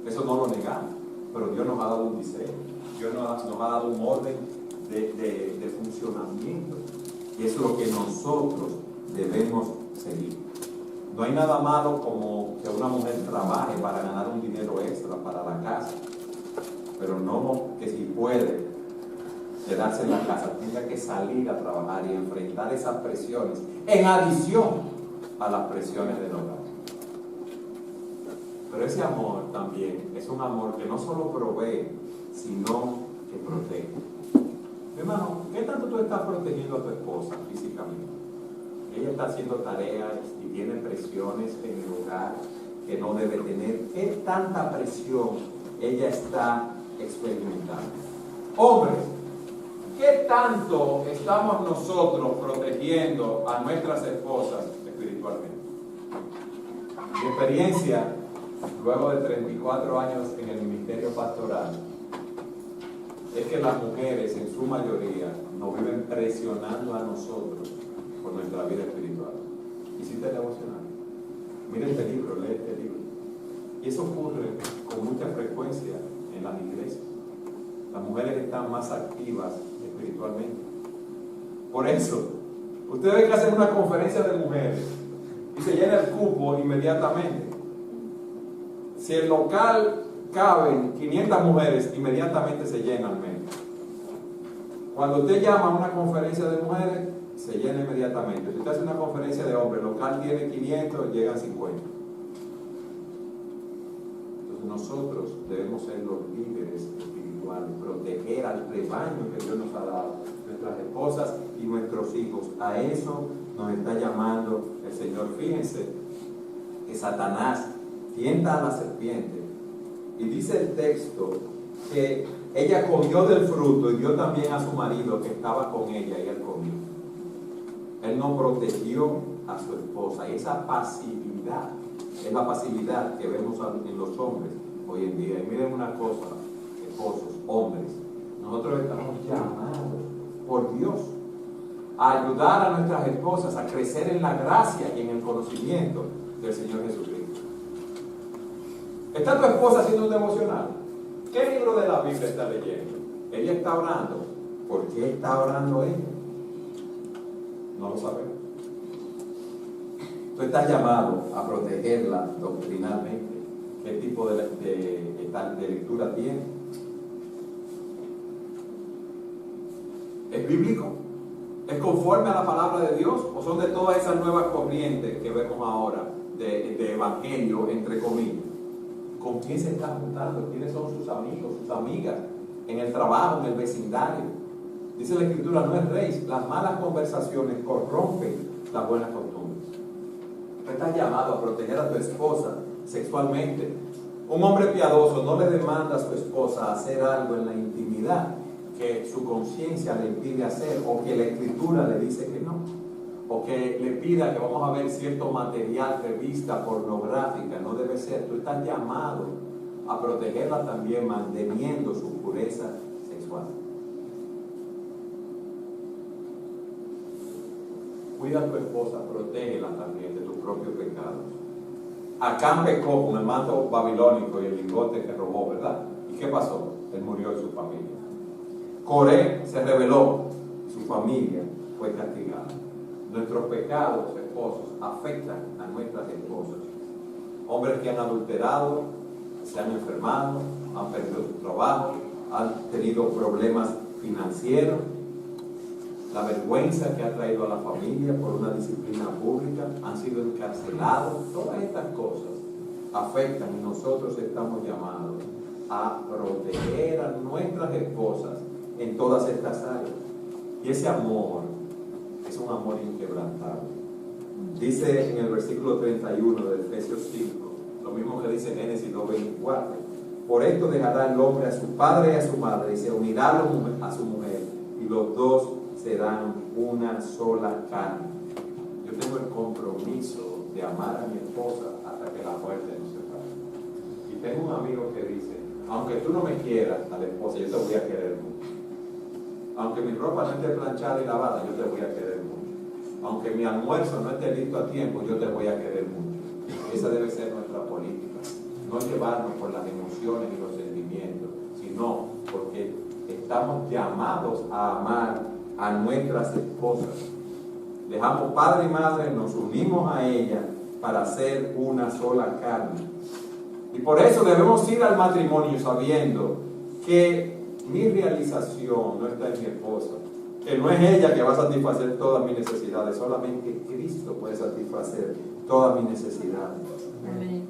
Eso no lo negamos, pero Dios nos ha dado un diseño, Dios nos ha dado un orden de funcionamiento, y es lo que nosotros debemos seguir. No hay nada malo como que una mujer trabaje para ganar un dinero extra para la casa, pero no que si puede quedarse en la casa, tenga que salir a trabajar y enfrentar esas presiones en adición a las presiones del hogar. Pero ese amor también es un amor que no solo provee, sino que protege. Mi hermano, ¿qué tanto tú estás protegiendo a tu esposa físicamente? Ella está haciendo tareas y tiene presiones en el hogar que no debe tener. ¿Qué tanta presión ella está experimentando? Hombres, ¿qué tanto estamos nosotros protegiendo a nuestras esposas espiritualmente? Mi experiencia, luego de 34 años en el ministerio pastoral, es que las mujeres en su mayoría nos viven presionando a nosotros por nuestra vida espiritual. Hiciste el devocional. Mira este libro, lee este libro. Y eso ocurre con mucha frecuencia en las iglesias. Las mujeres están más activas espiritualmente. Por eso, usted ve que hacen una conferencia de mujeres y se llena el cupo inmediatamente. Si el local caben 500 mujeres, inmediatamente se llena al menos. Cuando usted llama a una conferencia de mujeres, se llena inmediatamente. Si usted hace una conferencia de hombres, el local tiene 500, llegan 50. Entonces nosotros debemos ser los líderes espirituales, proteger al rebaño que Dios nos ha dado, nuestras esposas y nuestros hijos. A eso nos está llamando el Señor. Fíjense que Satanás tienta a la serpiente y dice el texto que ella comió del fruto y dio también a su marido que estaba con ella y él comió. Él no protegió a su esposa, y esa pasividad es la pasividad que vemos en los hombres hoy en día. Y miren una cosa, esposos, hombres, nosotros estamos llamados por Dios a ayudar a nuestras esposas a crecer en la gracia y en el conocimiento del Señor Jesucristo. ¿Está tu esposa haciendo un devocional? ¿Qué libro de la Biblia está leyendo? ¿Ella está orando? ¿Por qué está orando ella? No lo sabemos. Tú estás llamado a protegerla doctrinalmente. ¿Qué tipo de lectura tiene? ¿Es bíblico? ¿Es conforme a la palabra de Dios o son de todas esas nuevas corrientes que vemos ahora de evangelio, entre comillas? ¿Con quién se está juntando? ¿Quiénes son sus amigos, sus amigas? En el trabajo, en el vecindario. Dice la Escritura, no es rey. Las malas conversaciones corrompen las buenas costumbres. Tú estás llamado a proteger a tu esposa sexualmente. Un hombre piadoso no le demanda a su esposa hacer algo en la intimidad que su conciencia le impide hacer, o que la Escritura le dice que no, o que le pida que vamos a ver cierto material, revista pornográfica. No debe ser. Tú estás llamado a protegerla también, manteniendo su pureza sexual. Cuida a tu esposa, protégela también de tus propios pecados. Acán pecó con el manto babilónico y el lingote que robó, ¿verdad? ¿Y qué pasó? Él murió y su familia. Coré se rebeló, su familia fue castigada. Nuestros pecados, esposos, afectan a nuestras esposas. Hombres que han adulterado, se han enfermado, han perdido su trabajo, han tenido problemas financieros, la vergüenza que ha traído a la familia por una disciplina pública, han sido encarcelados. Todas estas cosas afectan y nosotros estamos llamados a proteger a nuestras esposas en todas estas áreas. Y ese amor es un amor inquebrantable. Dice en el versículo 31 de Efesios 5, lo mismo que dice en Génesis 2:24: por esto dejará el hombre a su padre y a su madre, y se unirá a su mujer, y los dos serán una sola carne. Yo tengo el compromiso de amar a mi esposa hasta que la muerte nos separe. Y tengo un amigo que dice: aunque tú no me quieras a la esposa, yo te voy a querer mucho. Aunque mi ropa no esté planchada y lavada, yo te voy a querer mucho. Aunque mi almuerzo no esté listo a tiempo, yo te voy a querer mucho. Esa debe ser nuestra política. No llevarnos por las emociones y los sentimientos, sino porque estamos llamados a amar a nuestras esposas. Dejamos padre y madre, nos unimos a ella para ser una sola carne. Y por eso debemos ir al matrimonio sabiendo que mi realización no está en mi esposa, que no es ella que va a satisfacer todas mis necesidades, solamente Cristo puede satisfacer todas mis necesidades. Amén.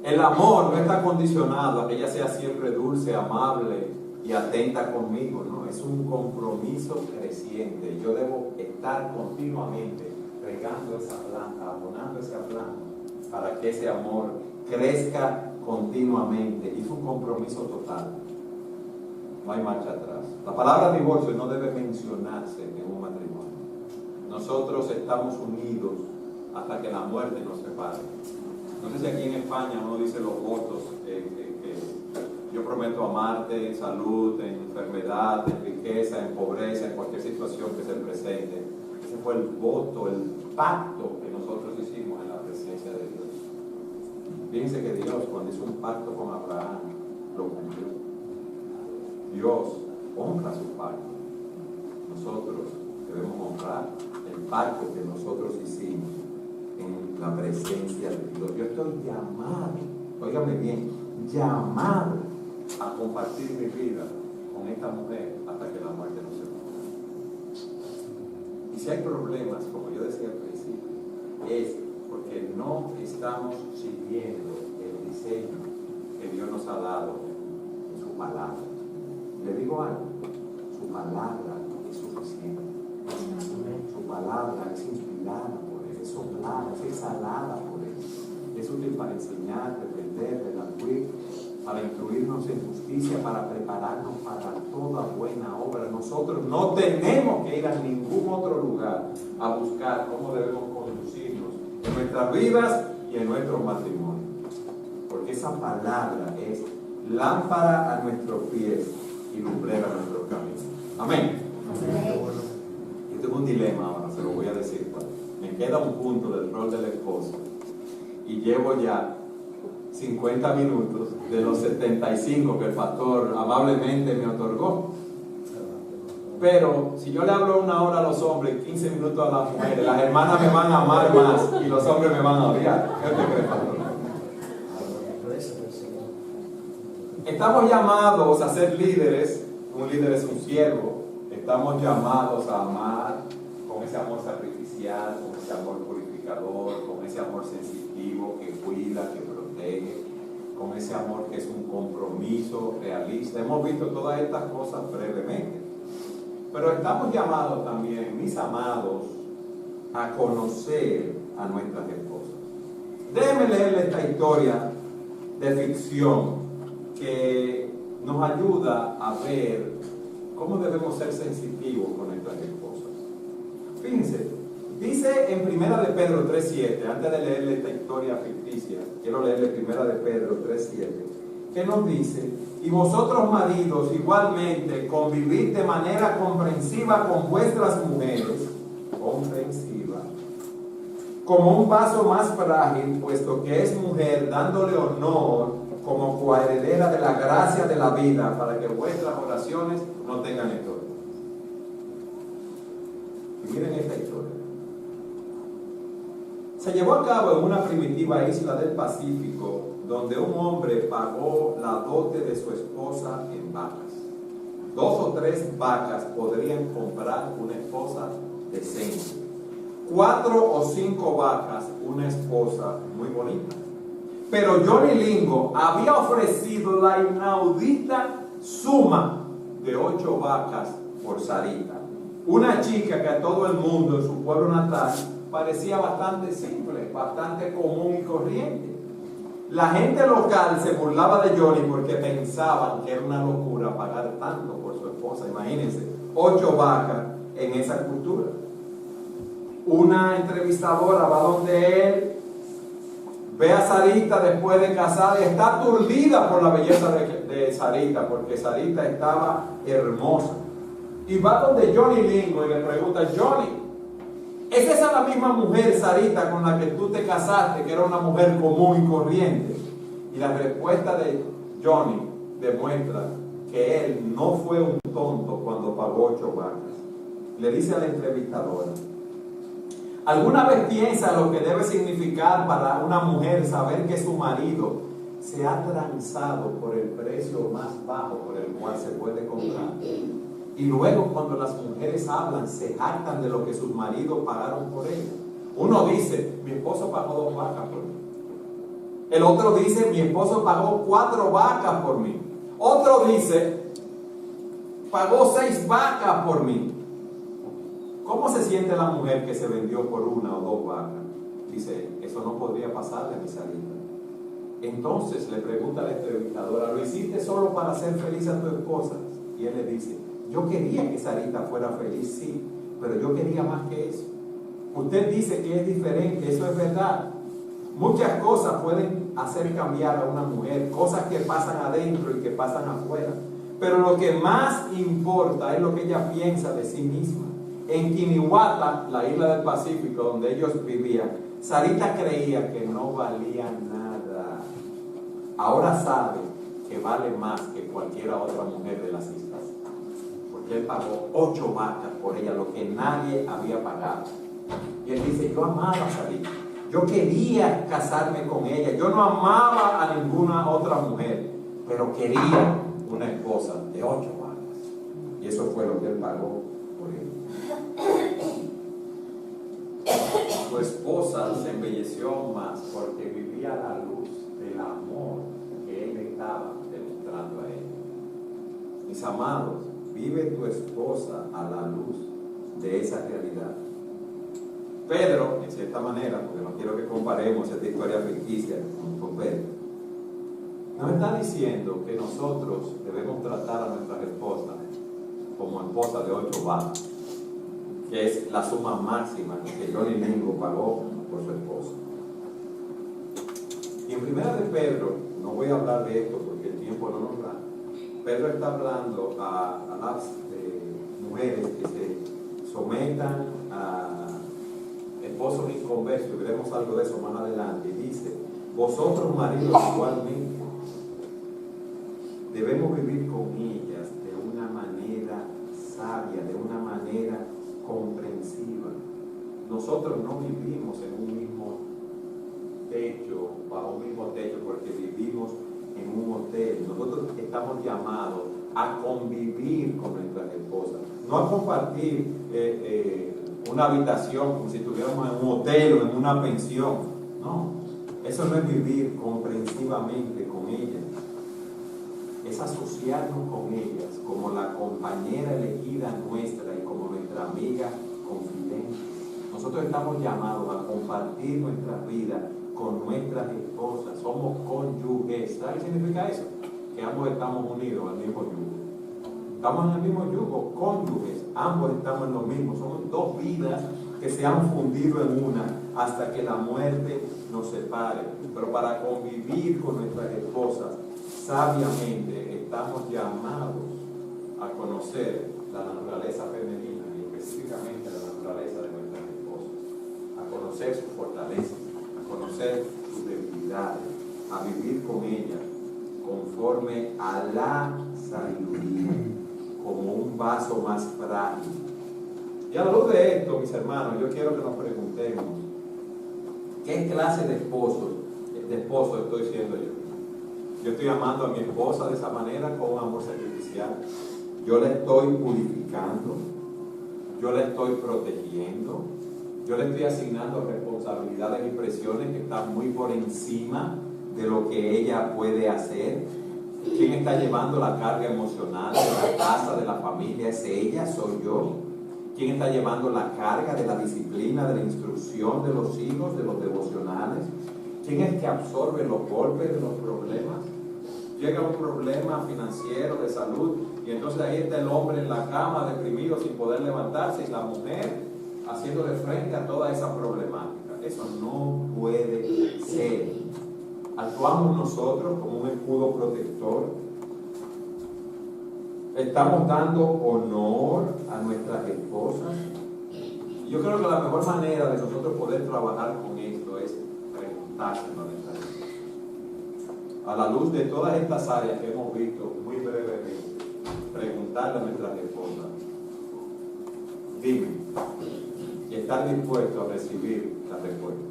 El amor no está condicionado a que ella sea siempre dulce, amable y atenta conmigo, no, es un compromiso creciente. Yo debo estar continuamente regando esa planta, abonando esa planta, para que ese amor crezca continuamente. Y es un compromiso total. No hay marcha atrás. La palabra divorcio no debe mencionarse en un matrimonio. Nosotros estamos unidos hasta que la muerte nos separe. No sé si aquí en España uno dice los votos, que yo prometo amarte en salud, en enfermedad, en riqueza, en pobreza, en cualquier situación que se presente. Ese fue el voto, el pacto que nosotros hicimos en la presencia de Dios. Fíjense que Dios, cuando hizo un pacto con Abraham, lo cumplió. Dios honra su pacto. Nosotros debemos honrar el pacto que nosotros hicimos en la presencia de Dios. Yo estoy llamado, óigame bien, llamado a compartir mi vida con esta mujer hasta que la muerte nos separe. Y si hay problemas, como yo decía al principio, es porque no estamos siguiendo el diseño que Dios nos ha dado en su palabra. Le digo algo, su palabra es suficiente. Su palabra es inspirada por Él, es soplada, es exhalada por Él. Es útil para enseñar, reprender, redarguir, para instruirnos en justicia, para prepararnos para toda buena obra. Nosotros no tenemos que ir a ningún otro lugar a buscar cómo debemos conducirnos en nuestras vidas y en nuestros matrimonios. Porque esa palabra es lámpara a nuestros pies y lumbrera a nuestros caminos. Amén. Yo tengo un dilema ahora, se lo voy a decir. Me queda un punto del rol del esposo y llevo ya 50 minutos de los 75 que el pastor amablemente me otorgó. Pero si yo le hablo 1 hora a los hombres, 15 minutos a las mujeres, las hermanas me van a amar más y los hombres me van a odiar. ¿Qué te crees, pastor? Estamos llamados a ser líderes. Un líder es un siervo, es Estamos llamados a amar con ese amor sacrificial, con ese amor purificador, con ese amor sensitivo que cuida, que protege, con ese amor que es un compromiso realista. Hemos visto todas estas cosas brevemente. Pero estamos llamados también, mis amados, a conocer a nuestras esposas. Déjenme leerle esta historia de ficción que nos ayuda a ver cómo debemos ser sensitivos con nuestras esposas. Fíjense, dice en 1 de Pedro 3:7, antes de leerle esta historia ficticia, quiero leerle 1 de Pedro 3:7, que nos dice: y vosotros maridos igualmente convivid de manera comprensiva con vuestras mujeres, comprensiva, como un vaso más frágil, puesto que es mujer, dándole honor como coheredera de la gracia de la vida, para que vuestras oraciones no tengan estorbo. Y miren esta historia. Se llevó a cabo en una primitiva isla del Pacífico, donde un hombre pagó la dote de su esposa en vacas. 2 o 3 vacas podrían comprar una esposa decente. 4 o 5 vacas, una esposa muy bonita. Pero Johnny Lingo había ofrecido la inaudita suma de 8 vacas por Sarita, una chica que a todo el mundo en su pueblo natal parecía bastante simple, bastante común y corriente. La gente local se burlaba de Johnny porque pensaban que era una locura pagar tanto por su esposa. Imagínense, 8 vacas en esa cultura. Una entrevistadora va donde él, ve a Sarita después de casada y está aturdida por la belleza de Sarita, porque Sarita estaba hermosa. Y va donde Johnny Lingo y le pregunta: Johnny, ¿es esa la misma mujer, Sarita, con la que tú te casaste, que era una mujer común y corriente? Y la respuesta de Johnny demuestra que él no fue un tonto cuando pagó 8 vacas. Le dice a la entrevistadora: ¿alguna vez piensa lo que debe significar para una mujer saber que su marido se ha transado por el precio más bajo por el cual se puede comprar? Y luego, cuando las mujeres hablan, se jactan de lo que sus maridos pagaron por ellas. Uno dice: mi esposo pagó 2 vacas por mí. El otro dice: mi esposo pagó 4 vacas por mí. Otro dice: pagó 6 vacas por mí. ¿Cómo se siente la mujer que se vendió por 1 o 2 vacas? Dice: eso no podría pasarle a mi Sarita. Entonces le pregunta a la entrevistadora: ¿lo hiciste solo para hacer feliz a tu esposa? Y él le dice: yo quería que Sarita fuera feliz, sí, pero yo quería más que eso. Usted dice que es diferente, eso es verdad. Muchas cosas pueden hacer cambiar a una mujer, cosas que pasan adentro y que pasan afuera. Pero lo que más importa es lo que ella piensa de sí misma. En Kiniwata, la isla del Pacífico donde ellos vivían, Sarita creía que no valía nada. Ahora sabe que vale más que cualquier otra mujer de las islas. Porque él pagó 8 vacas por ella, lo que nadie había pagado. Y él dice: yo amaba a Sarita. Yo quería casarme con ella. Yo no amaba a ninguna otra mujer, pero quería una esposa de 8 vacas. Y eso fue lo que él pagó por ella. Su esposa se embelleció más porque vivía la luz del amor que él estaba demostrando a ella. Mis amados, vive tu esposa a la luz de esa realidad. Pedro, en cierta manera, porque no quiero que comparemos esta historia ficticia con Pedro, nos está diciendo que nosotros debemos tratar a nuestras esposas como esposas de 8 vacas, que es la suma máxima que Johnny Lingo pagó por su esposa. Y en 1 de Pedro, no voy a hablar de esto porque el tiempo no nos da, Pedro está hablando a las mujeres que se sometan a esposos inconversos, y veremos algo de eso más adelante. Y dice: vosotros maridos igualmente debemos vivir con ellas de una manera sabia, de una manera comprensiva. Nosotros no vivimos en un mismo techo, bajo un mismo techo, porque vivimos en un hotel. Nosotros estamos llamados a convivir con nuestras esposas, no a compartir una habitación como si estuviéramos en un hotel o en una pensión. No, eso no es vivir comprensivamente con ellas, es asociarnos con ellas como la compañera elegida nuestra y como nuestra amiga confidente. Nosotros estamos llamados a compartir nuestra vida con nuestras esposas, somos cónyuges. ¿Sabe qué significa eso? Que ambos estamos unidos al mismo yugo. Estamos en el mismo yugo, cónyuges, ambos estamos en lo mismo. Somos dos vidas que se han fundido en una hasta que la muerte nos separe. Pero para convivir con nuestras esposas, sabiamente estamos llamados a conocer la naturaleza femenina y específicamente la naturaleza de nuestras esposas, a conocer sus fortalezas, a conocer sus debilidades, a vivir con ellas conforme a la sabiduría, como un vaso más frágil. Y a la luz de esto, mis hermanos, yo quiero que nos preguntemos, ¿qué clase de esposo estoy siendo yo? Yo estoy amando a mi esposa de esa manera con un amor sacrificial. Yo la estoy purificando, yo la estoy protegiendo, yo le estoy asignando responsabilidades y presiones que están muy por encima de lo que ella puede hacer. ¿Quién está llevando la carga emocional de la casa, de la familia? ¿Es ella? ¿Soy yo? ¿Quién está llevando la carga de la disciplina, de la instrucción de los hijos, de los devocionales? ¿Quién es el que absorbe los golpes de los problemas? Llega un problema financiero, de salud, y entonces ahí está el hombre en la cama, deprimido, sin poder levantarse, y la mujer haciéndole frente a toda esa problemática. Eso no puede ser. Actuamos nosotros como un escudo protector. Estamos dando honor a nuestras esposas. Yo creo que la mejor manera de nosotros poder trabajar con esto es preguntárselo a nuestras esposas. A la luz de todas estas áreas que hemos visto muy brevemente, preguntarle a nuestras esposas, dime, y estar dispuesto a recibir la respuesta.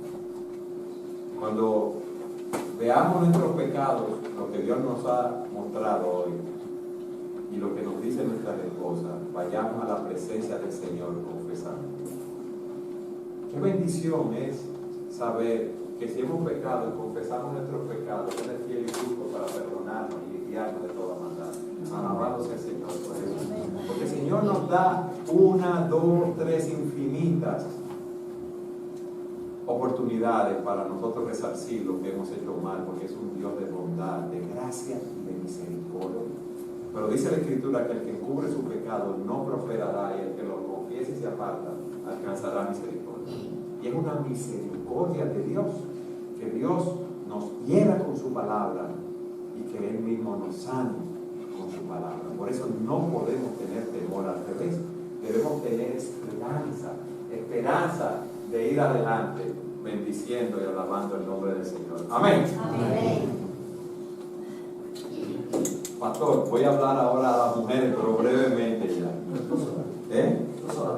Cuando veamos nuestros pecados, lo que Dios nos ha mostrado hoy, y lo que nos dicen nuestras esposas, vayamos a la presencia del Señor confesando. Qué bendición es saber que si hemos pecado y confesamos nuestros pecados, Él es fiel y justo para perdonarnos y limpiarnos de toda maldad. Alabado sea el Señor por eso. Porque el Señor nos da 1, 2, 3 infinitas oportunidades para nosotros resarcir lo que hemos hecho mal, porque es un Dios de bondad, de gracia y de misericordia. Pero dice la Escritura que el que encubre su pecado no prosperará, y el que lo confiese y se aparta alcanzará misericordia. Y es una misericordia de Dios, que Dios nos hiera con su palabra y que Él mismo nos sane con su palabra. Por eso no podemos tener temor, al revés, debemos tener esperanza de ir adelante, bendiciendo y alabando el nombre del Señor. Amén. Amén. Pastor, voy a hablar ahora a las mujeres, pero brevemente ya.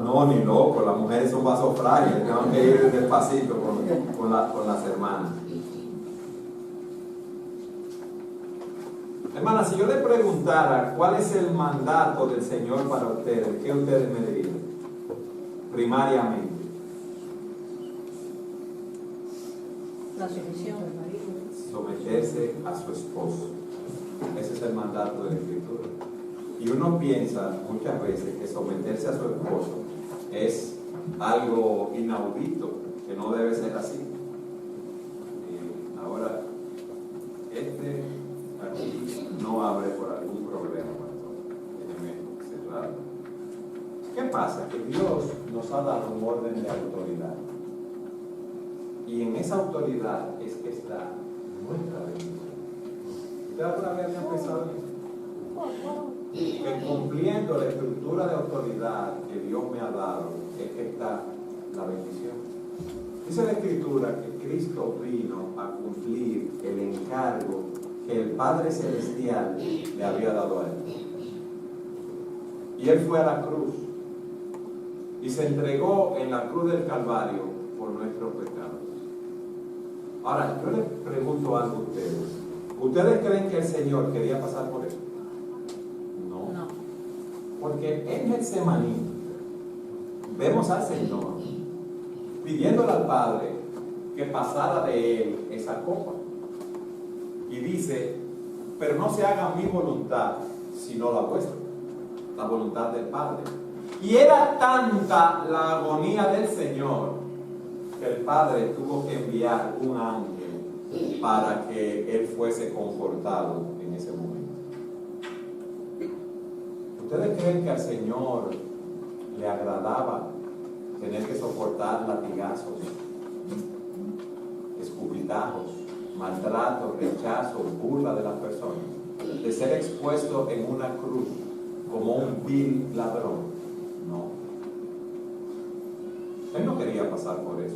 No, ni loco, las mujeres son vasos frágiles, tengo que ir despacito con las hermanas. Hermanas, si yo le preguntara cuál es el mandato del Señor para ustedes, ¿qué ustedes me dirían? Primariamente. La sumisión del marido. Someterse a su esposo. Ese es el mandato de la Escritura. Y uno piensa muchas veces que someterse a su esposo es algo inaudito, que no debe ser así. Y ahora, aquí no abre por algún problema, cerrado. ¿Qué pasa? Que Dios nos ha dado un orden de autoridad. Y en esa autoridad es que está nuestra bendición. ¿Usted alguna vez había pensado en eso? Que cumpliendo la estructura de autoridad que Dios me ha dado, es que está la bendición. Dice la Escritura que Cristo vino a cumplir el encargo que el Padre Celestial le había dado a Él. Y Él fue a la cruz y se entregó en la cruz del Calvario por nuestros pecados. Ahora, yo les pregunto algo a ustedes. ¿Ustedes creen que el Señor quería pasar por eso? No. Porque en Getsemaní vemos al Señor pidiéndole al Padre que pasara de él esa copa. Y dice, pero no se haga mi voluntad, sino la vuestra, la voluntad del Padre. Y era tanta la agonía del Señor que el Padre tuvo que enviar un ángel para que él fuese confortado en ese momento. ¿Ustedes creen que al Señor le agradaba tener que soportar latigazos, escupitajos, maltrato, rechazo, burla de las personas, de ser expuesto en una cruz como un vil ladrón? No. Él no quería pasar por eso.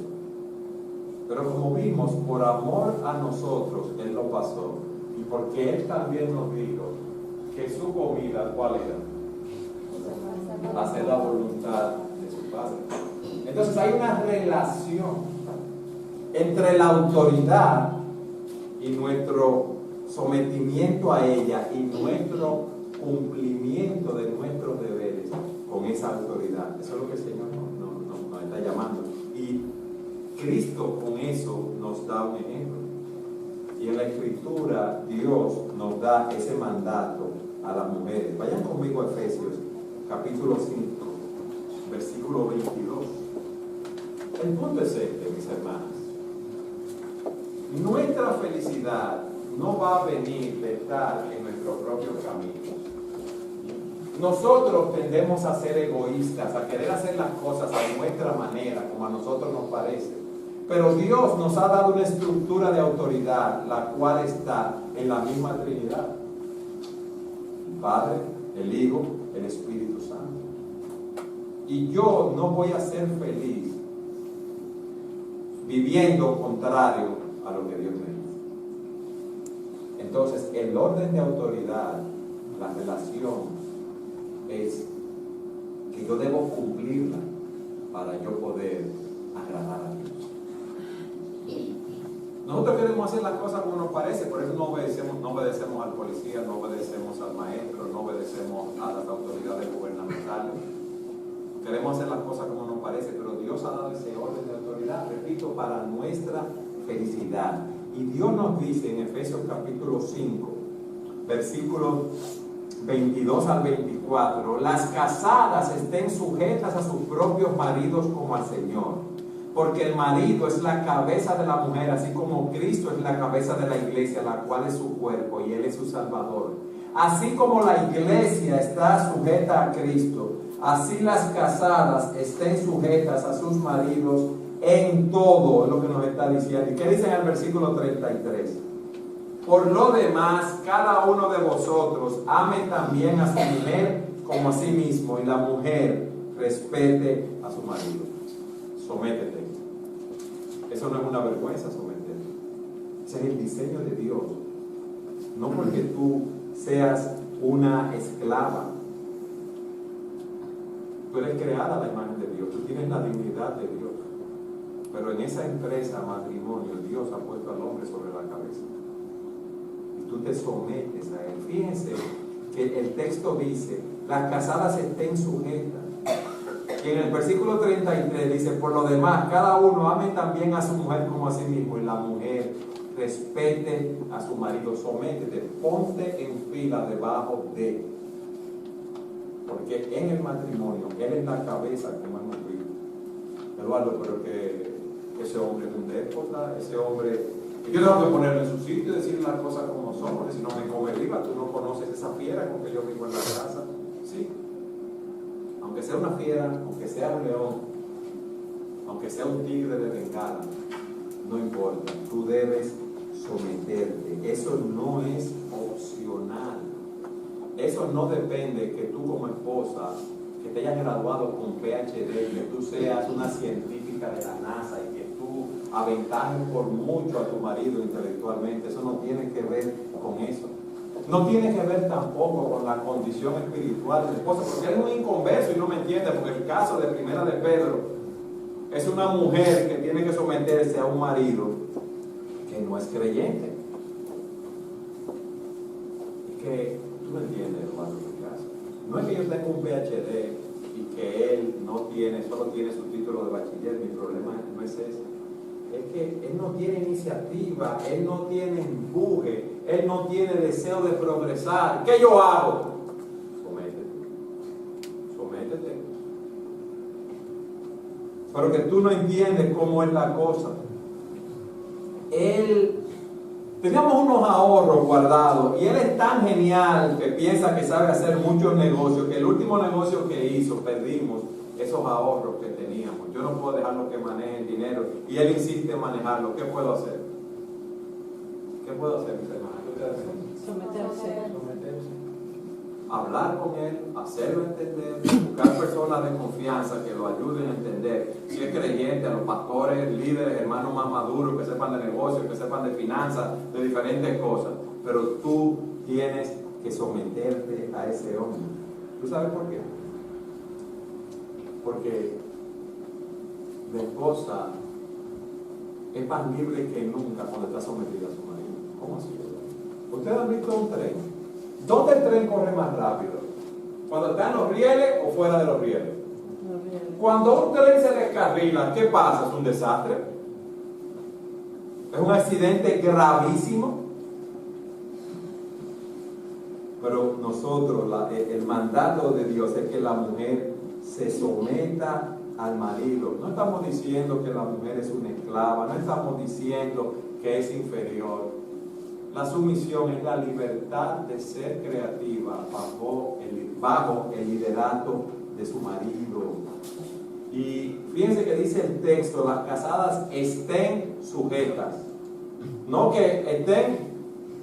Pero como vimos, por amor a nosotros, Él lo pasó. Y porque Él también nos dijo que su comida, ¿cuál era? Hacer la voluntad de su Padre. Entonces hay una relación entre la autoridad y nuestro sometimiento a ella y nuestro cumplimiento de nuestros deberes con esa autoridad. Eso es lo que el Señor nos está llamando. Y Cristo con eso nos da un ejemplo. Y en la Escritura Dios nos da ese mandato a las mujeres. Vayan conmigo a Efesios capítulo 5, versículo 22. El punto es este, mis hermanas. Nuestra felicidad no va a venir de estar en nuestro propio camino. Nosotros tendemos a ser egoístas, a querer hacer las cosas a nuestra manera, como a nosotros nos parece. Pero Dios nos ha dado una estructura de autoridad, la cual está en la misma Trinidad. El Padre, el Hijo, el Espíritu Santo. Y yo no voy a ser feliz viviendo contrario a lo que Dios me dice. Entonces, el orden de autoridad, la relación, es que yo debo cumplirla para yo poder agradar a Dios. Nosotros queremos hacer las cosas como nos parece, por eso no obedecemos al policía, no obedecemos al maestro, no obedecemos a las autoridades gubernamentales. Queremos hacer las cosas como nos parece, pero Dios ha dado ese orden de autoridad, repito, para nuestra felicidad. Y Dios nos dice en Efesios capítulo 5, versículos 22 al 24, las casadas estén sujetas a sus propios maridos como al Señor, porque el marido es la cabeza de la mujer, así como Cristo es la cabeza de la iglesia, la cual es su cuerpo y Él es su Salvador. Así como la iglesia está sujeta a Cristo, así las casadas estén sujetas a sus maridos en todo, es lo que nos está diciendo. ¿Y qué dice en el versículo 33? Por lo demás, cada uno de vosotros ame también a su mujer como a sí mismo, y la mujer respete a su marido. Sométete. Eso no es una vergüenza, someterte. Ese es el diseño de Dios. No porque tú seas una esclava. Tú eres creada a la imagen de Dios. Tú tienes la dignidad de Dios. Pero en esa empresa, matrimonio, Dios ha puesto al hombre sobre la cabeza. Tú te sometes a él. Fíjense que el texto dice, las casadas estén sujetas. Y en el versículo 33 dice, por lo demás, cada uno ame también a su mujer como a sí mismo, y la mujer respete a su marido. Sométete, ponte en fila debajo de él. Porque en el matrimonio, él es la cabeza, como hemos visto. Eduardo, pero que ese hombre es un déspota, ese hombre... Yo tengo que ponerlo en su sitio y decirle las cosas como son, porque si no me come viva. Tú no conoces esa fiera con que yo vivo en la casa. Sí. Aunque sea una fiera, aunque sea un león, aunque sea un tigre de Bengala, no importa. Tú debes someterte. Eso no es opcional. Eso no depende que tú como esposa, que te hayas graduado con PhD, que tú seas una científica de la NASA y que tú aventajes por mucho a tu marido intelectualmente. Eso no tiene que ver con eso. No tiene que ver tampoco con la condición espiritual de la esposa, porque él es un inconverso y no me entiende, porque el caso de Primera de Pedro es una mujer que tiene que someterse a un marido que no es creyente. Que tú me entiendes, hermano, en el caso. No es que yo tenga un PhD y que él solo tiene su título de bachiller, mi problema no es ese. Es que él no tiene iniciativa, él no tiene empuje, él no tiene deseo de progresar. ¿Qué yo hago? Sométete. Pero que tú no entiendes cómo es la cosa. Teníamos unos ahorros guardados y él es tan genial que piensa que sabe hacer muchos negocios, que el último negocio que hizo perdimos esos ahorros que teníamos. Yo no puedo dejarlo que maneje el dinero y él insiste en manejarlo. ¿Qué puedo hacer? ¿Qué puedo hacer, mis hermanos? ¿Qué ustedes hacen? Someterse. Hablar con él, hacerlo entender, buscar personas de confianza que lo ayuden a entender. Si es creyente, a los pastores, líderes, hermanos más maduros, que sepan de negocios, que sepan de finanzas, de diferentes cosas. Pero tú tienes que someterte a ese hombre. ¿Tú sabes por qué? Porque la esposa es más libre que nunca cuando está sometida a su marido. ¿Cómo así? ¿Ustedes han visto un tren? ¿Dónde el tren corre más rápido? ¿Cuando está en los rieles o fuera de los rieles? Cuando un tren se descarrila, ¿qué pasa? ¿Es un desastre? ¿Es un accidente gravísimo? Pero nosotros, el mandato de Dios es que la mujer se someta al marido. No estamos diciendo que la mujer es una esclava, no estamos diciendo que es inferior. La sumisión es la libertad de ser creativa bajo el liderato de su marido. Y fíjense que dice el texto, las casadas estén sujetas. No que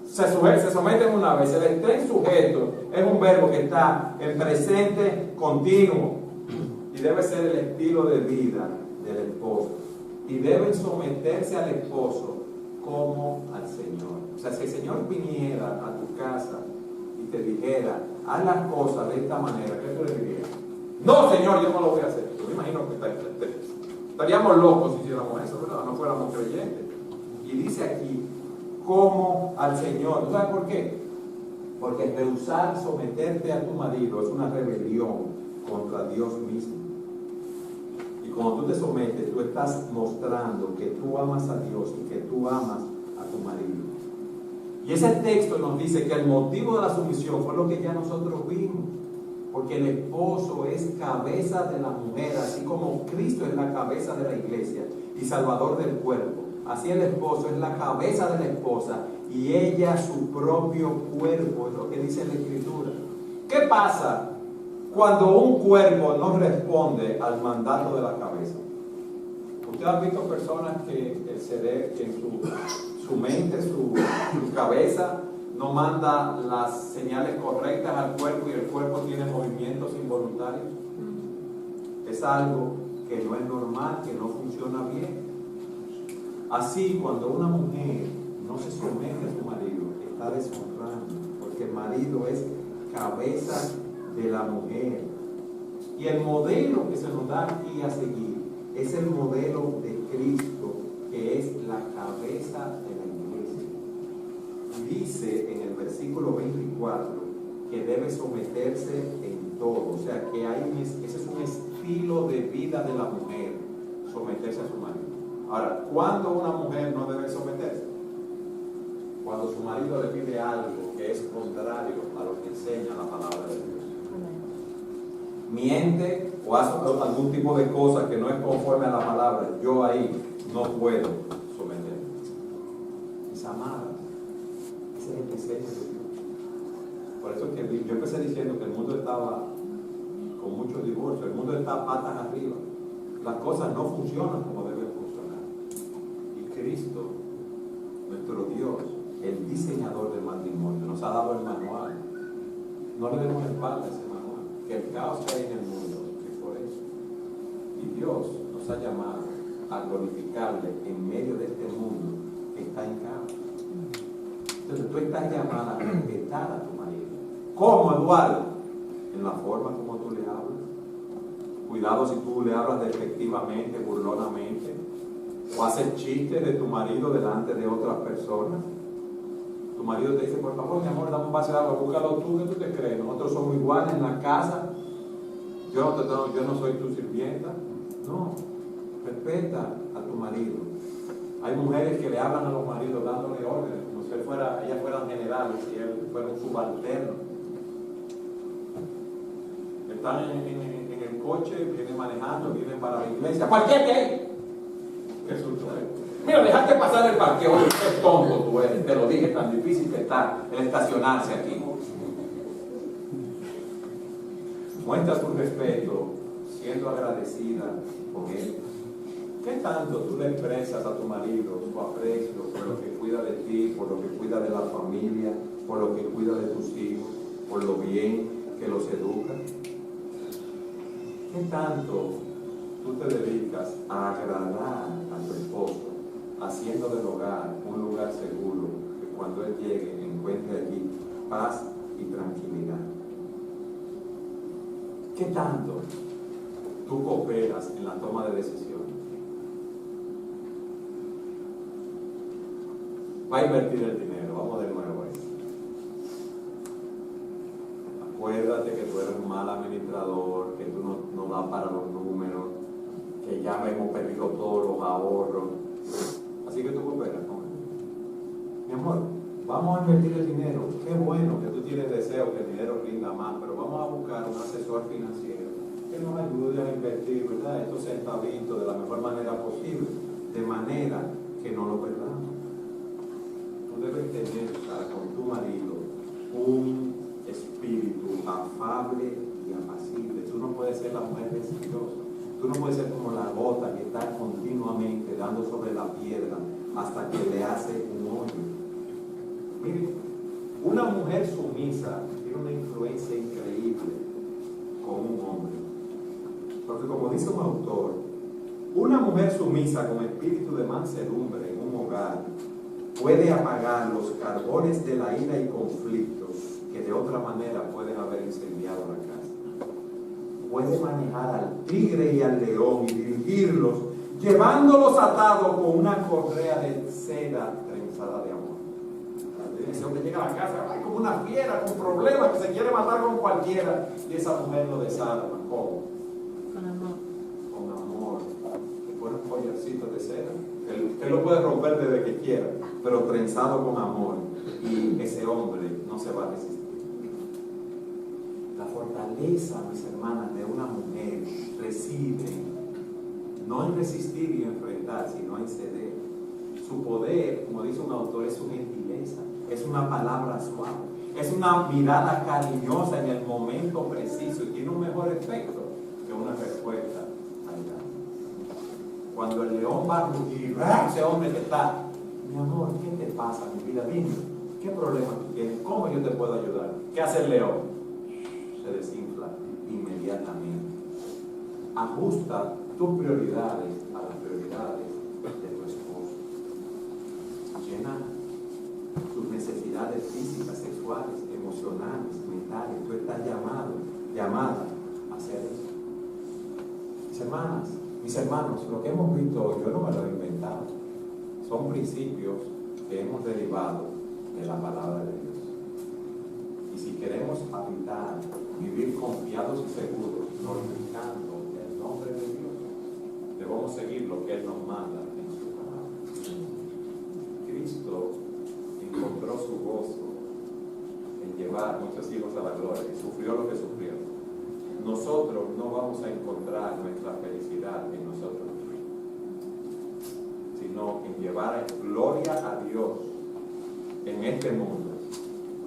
se someten una vez, el estén sujetos es un verbo que está en presente continuo y debe ser el estilo de vida del esposo. Y deben someterse al esposo como al Señor. O sea, si el Señor viniera a tu casa y te dijera, haz las cosas de esta manera, ¿qué tú le dirías? No, Señor, yo no lo voy a hacer. Yo me imagino que estaríamos locos si hiciéramos eso, ¿verdad? No fuéramos creyentes. Y dice aquí, como al Señor. ¿Tú sabes por qué? Porque rehusar someterte a tu marido es una rebelión contra Dios mismo. Y cuando tú te sometes, tú estás mostrando que tú amas a Dios y que tú amas a tu marido. Y ese texto nos dice que el motivo de la sumisión fue lo que ya nosotros vimos. Porque el esposo es cabeza de la mujer, así como Cristo es la cabeza de la iglesia y salvador del cuerpo. Así el esposo es la cabeza de la esposa y ella su propio cuerpo, es lo que dice la Escritura. ¿Qué pasa cuando un cuerpo no responde al mandato de la cabeza? Usted ha visto personas que el cerebro, que en su mente, su cabeza no manda las señales correctas al cuerpo y el cuerpo tiene movimientos involuntarios. Es algo que no es normal, que no funciona bien. Así, cuando una mujer no se somete a su marido, está deshonrando, porque el marido es cabeza de la mujer. Y el modelo que se nos da aquí a seguir es el modelo de Cristo, que es la cabeza de la iglesia. Y dice en el versículo 24 que debe someterse en todo. O sea, que ese es un estilo de vida de la mujer, someterse a su marido. Ahora, ¿cuándo una mujer no debe someterse? Cuando su marido le pide algo que es contrario a lo que enseña la palabra de Dios. Miente o hace algún tipo de cosa que no es conforme a la palabra, yo ahí no puedo someterme. Mis amadas, ese es el diseño de Dios. Por eso es que yo empecé diciendo que el mundo estaba con muchos divorcios, el mundo está patas arriba. Las cosas no funcionan como deben funcionar. Y Cristo, nuestro Dios, el diseñador del matrimonio, nos ha dado el manual. No le demos espalda a ese manual, que el caos que hay en el mundo es por eso. Y Dios nos ha llamado a glorificarle en medio de este mundo que está en caos. Entonces tú estás llamada a respetar a tu marido. ¿Cómo, Eduardo? En la forma como tú le hablas. Cuidado si tú le hablas despectivamente, burlonamente, o haces chistes de tu marido delante de otras personas. Tu marido te dice, por favor, mi amor, dame un vaso de agua, búscalo tú, ¿qué tú te crees? Nosotros somos iguales en la casa. Yo no soy tu sirvienta. No, respeta a tu marido. Hay mujeres que le hablan a los maridos dándole órdenes, como si ellas fueran generales y él fuera un subalterno. Están en el coche, vienen manejando, vienen para la iglesia. ¡Parquete ahí! ¡Qué susto! Mira, dejaste pasar el parqueo. ¡Qué tonto tú eres! Te lo dije, tan difícil que está el estacionarse aquí. Muestra tu respeto siendo agradecida con él. ¿Qué tanto tú le expresas a tu marido su aprecio por lo que cuida de ti, por lo que cuida de la familia, por lo que cuida de tus hijos, por lo bien que los educa? ¿Qué tanto tú te dedicas a agradar a tu esposo, haciendo del hogar un lugar seguro, que cuando él llegue encuentre allí paz y tranquilidad? ¿Qué tanto tú cooperas en la toma de decisiones? Va a invertir el dinero, vamos de nuevo a eso. Acuérdate que tú eres un mal administrador, que tú no das para los números, que ya hemos perdido todos los ahorros. Así que tú cooperas con él. Mi amor, vamos a invertir el dinero. Qué bueno que tú tienes deseo que el dinero rinda más, pero vamos a buscar un asesor financiero que nos ayude a invertir, ¿verdad?, estos centavitos de la mejor manera posible, de manera que no lo perdamos. Tú debes tener con tu marido un espíritu afable y apacible. Tú no puedes ser la mujer deseosa. Tú no puedes ser como la gota que está continuamente dando sobre la piedra hasta que le hace un hoyo. Mire, una mujer sumisa tiene una influencia increíble con un hombre. Porque como dice un autor, una mujer sumisa con espíritu de mansedumbre en un hogar puede apagar los carbones de la ira y conflictos que de otra manera pueden haber incendiado la casa. Puede manejar al tigre y al león y dirigirlos, llevándolos atados con una correa de seda trenzada de amor. Ese hombre llega a la casa, ay, como una fiera, con problemas, que se quiere matar con cualquiera, y esa mujer lo desarma. ¿Cómo? Con amor. Con amor. Le pone un collarcito de seda. Él lo puede romper desde que quiera, pero trenzado con amor. Y ese hombre no se va a resistir. La fortaleza, mis hermanas, de una mujer reside no en resistir y enfrentar, sino en ceder. Su poder, como dice un autor, es su gentileza, es una palabra suave, es una mirada cariñosa en el momento preciso y tiene un mejor efecto que una respuesta airada. Cuando el león va a rugir, ese hombre que está, mi amor, ¿qué te pasa, mi vida? Dime, ¿qué problema tú tienes? ¿Cómo yo te puedo ayudar? ¿Qué hace el león? Se desinfla inmediatamente. Ajusta tus prioridades a las prioridades de tu esposo. Llena sus necesidades físicas, sexuales, emocionales, mentales. Tú estás llamada a hacer eso. Mis hermanos, lo que hemos visto hoy, yo no me lo he inventado. Son principios que hemos derivado de la palabra de Dios. Y si queremos habitar, vivir confiados y seguros, glorificando el nombre de Dios, debemos seguir lo que Él nos manda en su palabra. Cristo encontró su gozo en llevar muchos hijos a la gloria y sufrió lo que sufrió. Nosotros no vamos a encontrar nuestra felicidad en nosotros mismos, sino en llevar gloria a Dios en este mundo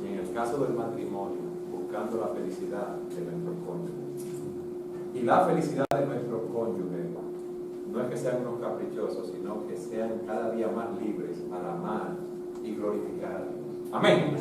y en el caso del matrimonio, buscando la felicidad de nuestro cónyuge. Y la felicidad de nuestro cónyuge no es que sean unos caprichosos, sino que sean cada día más libres para amar y glorificar a Dios. Amén.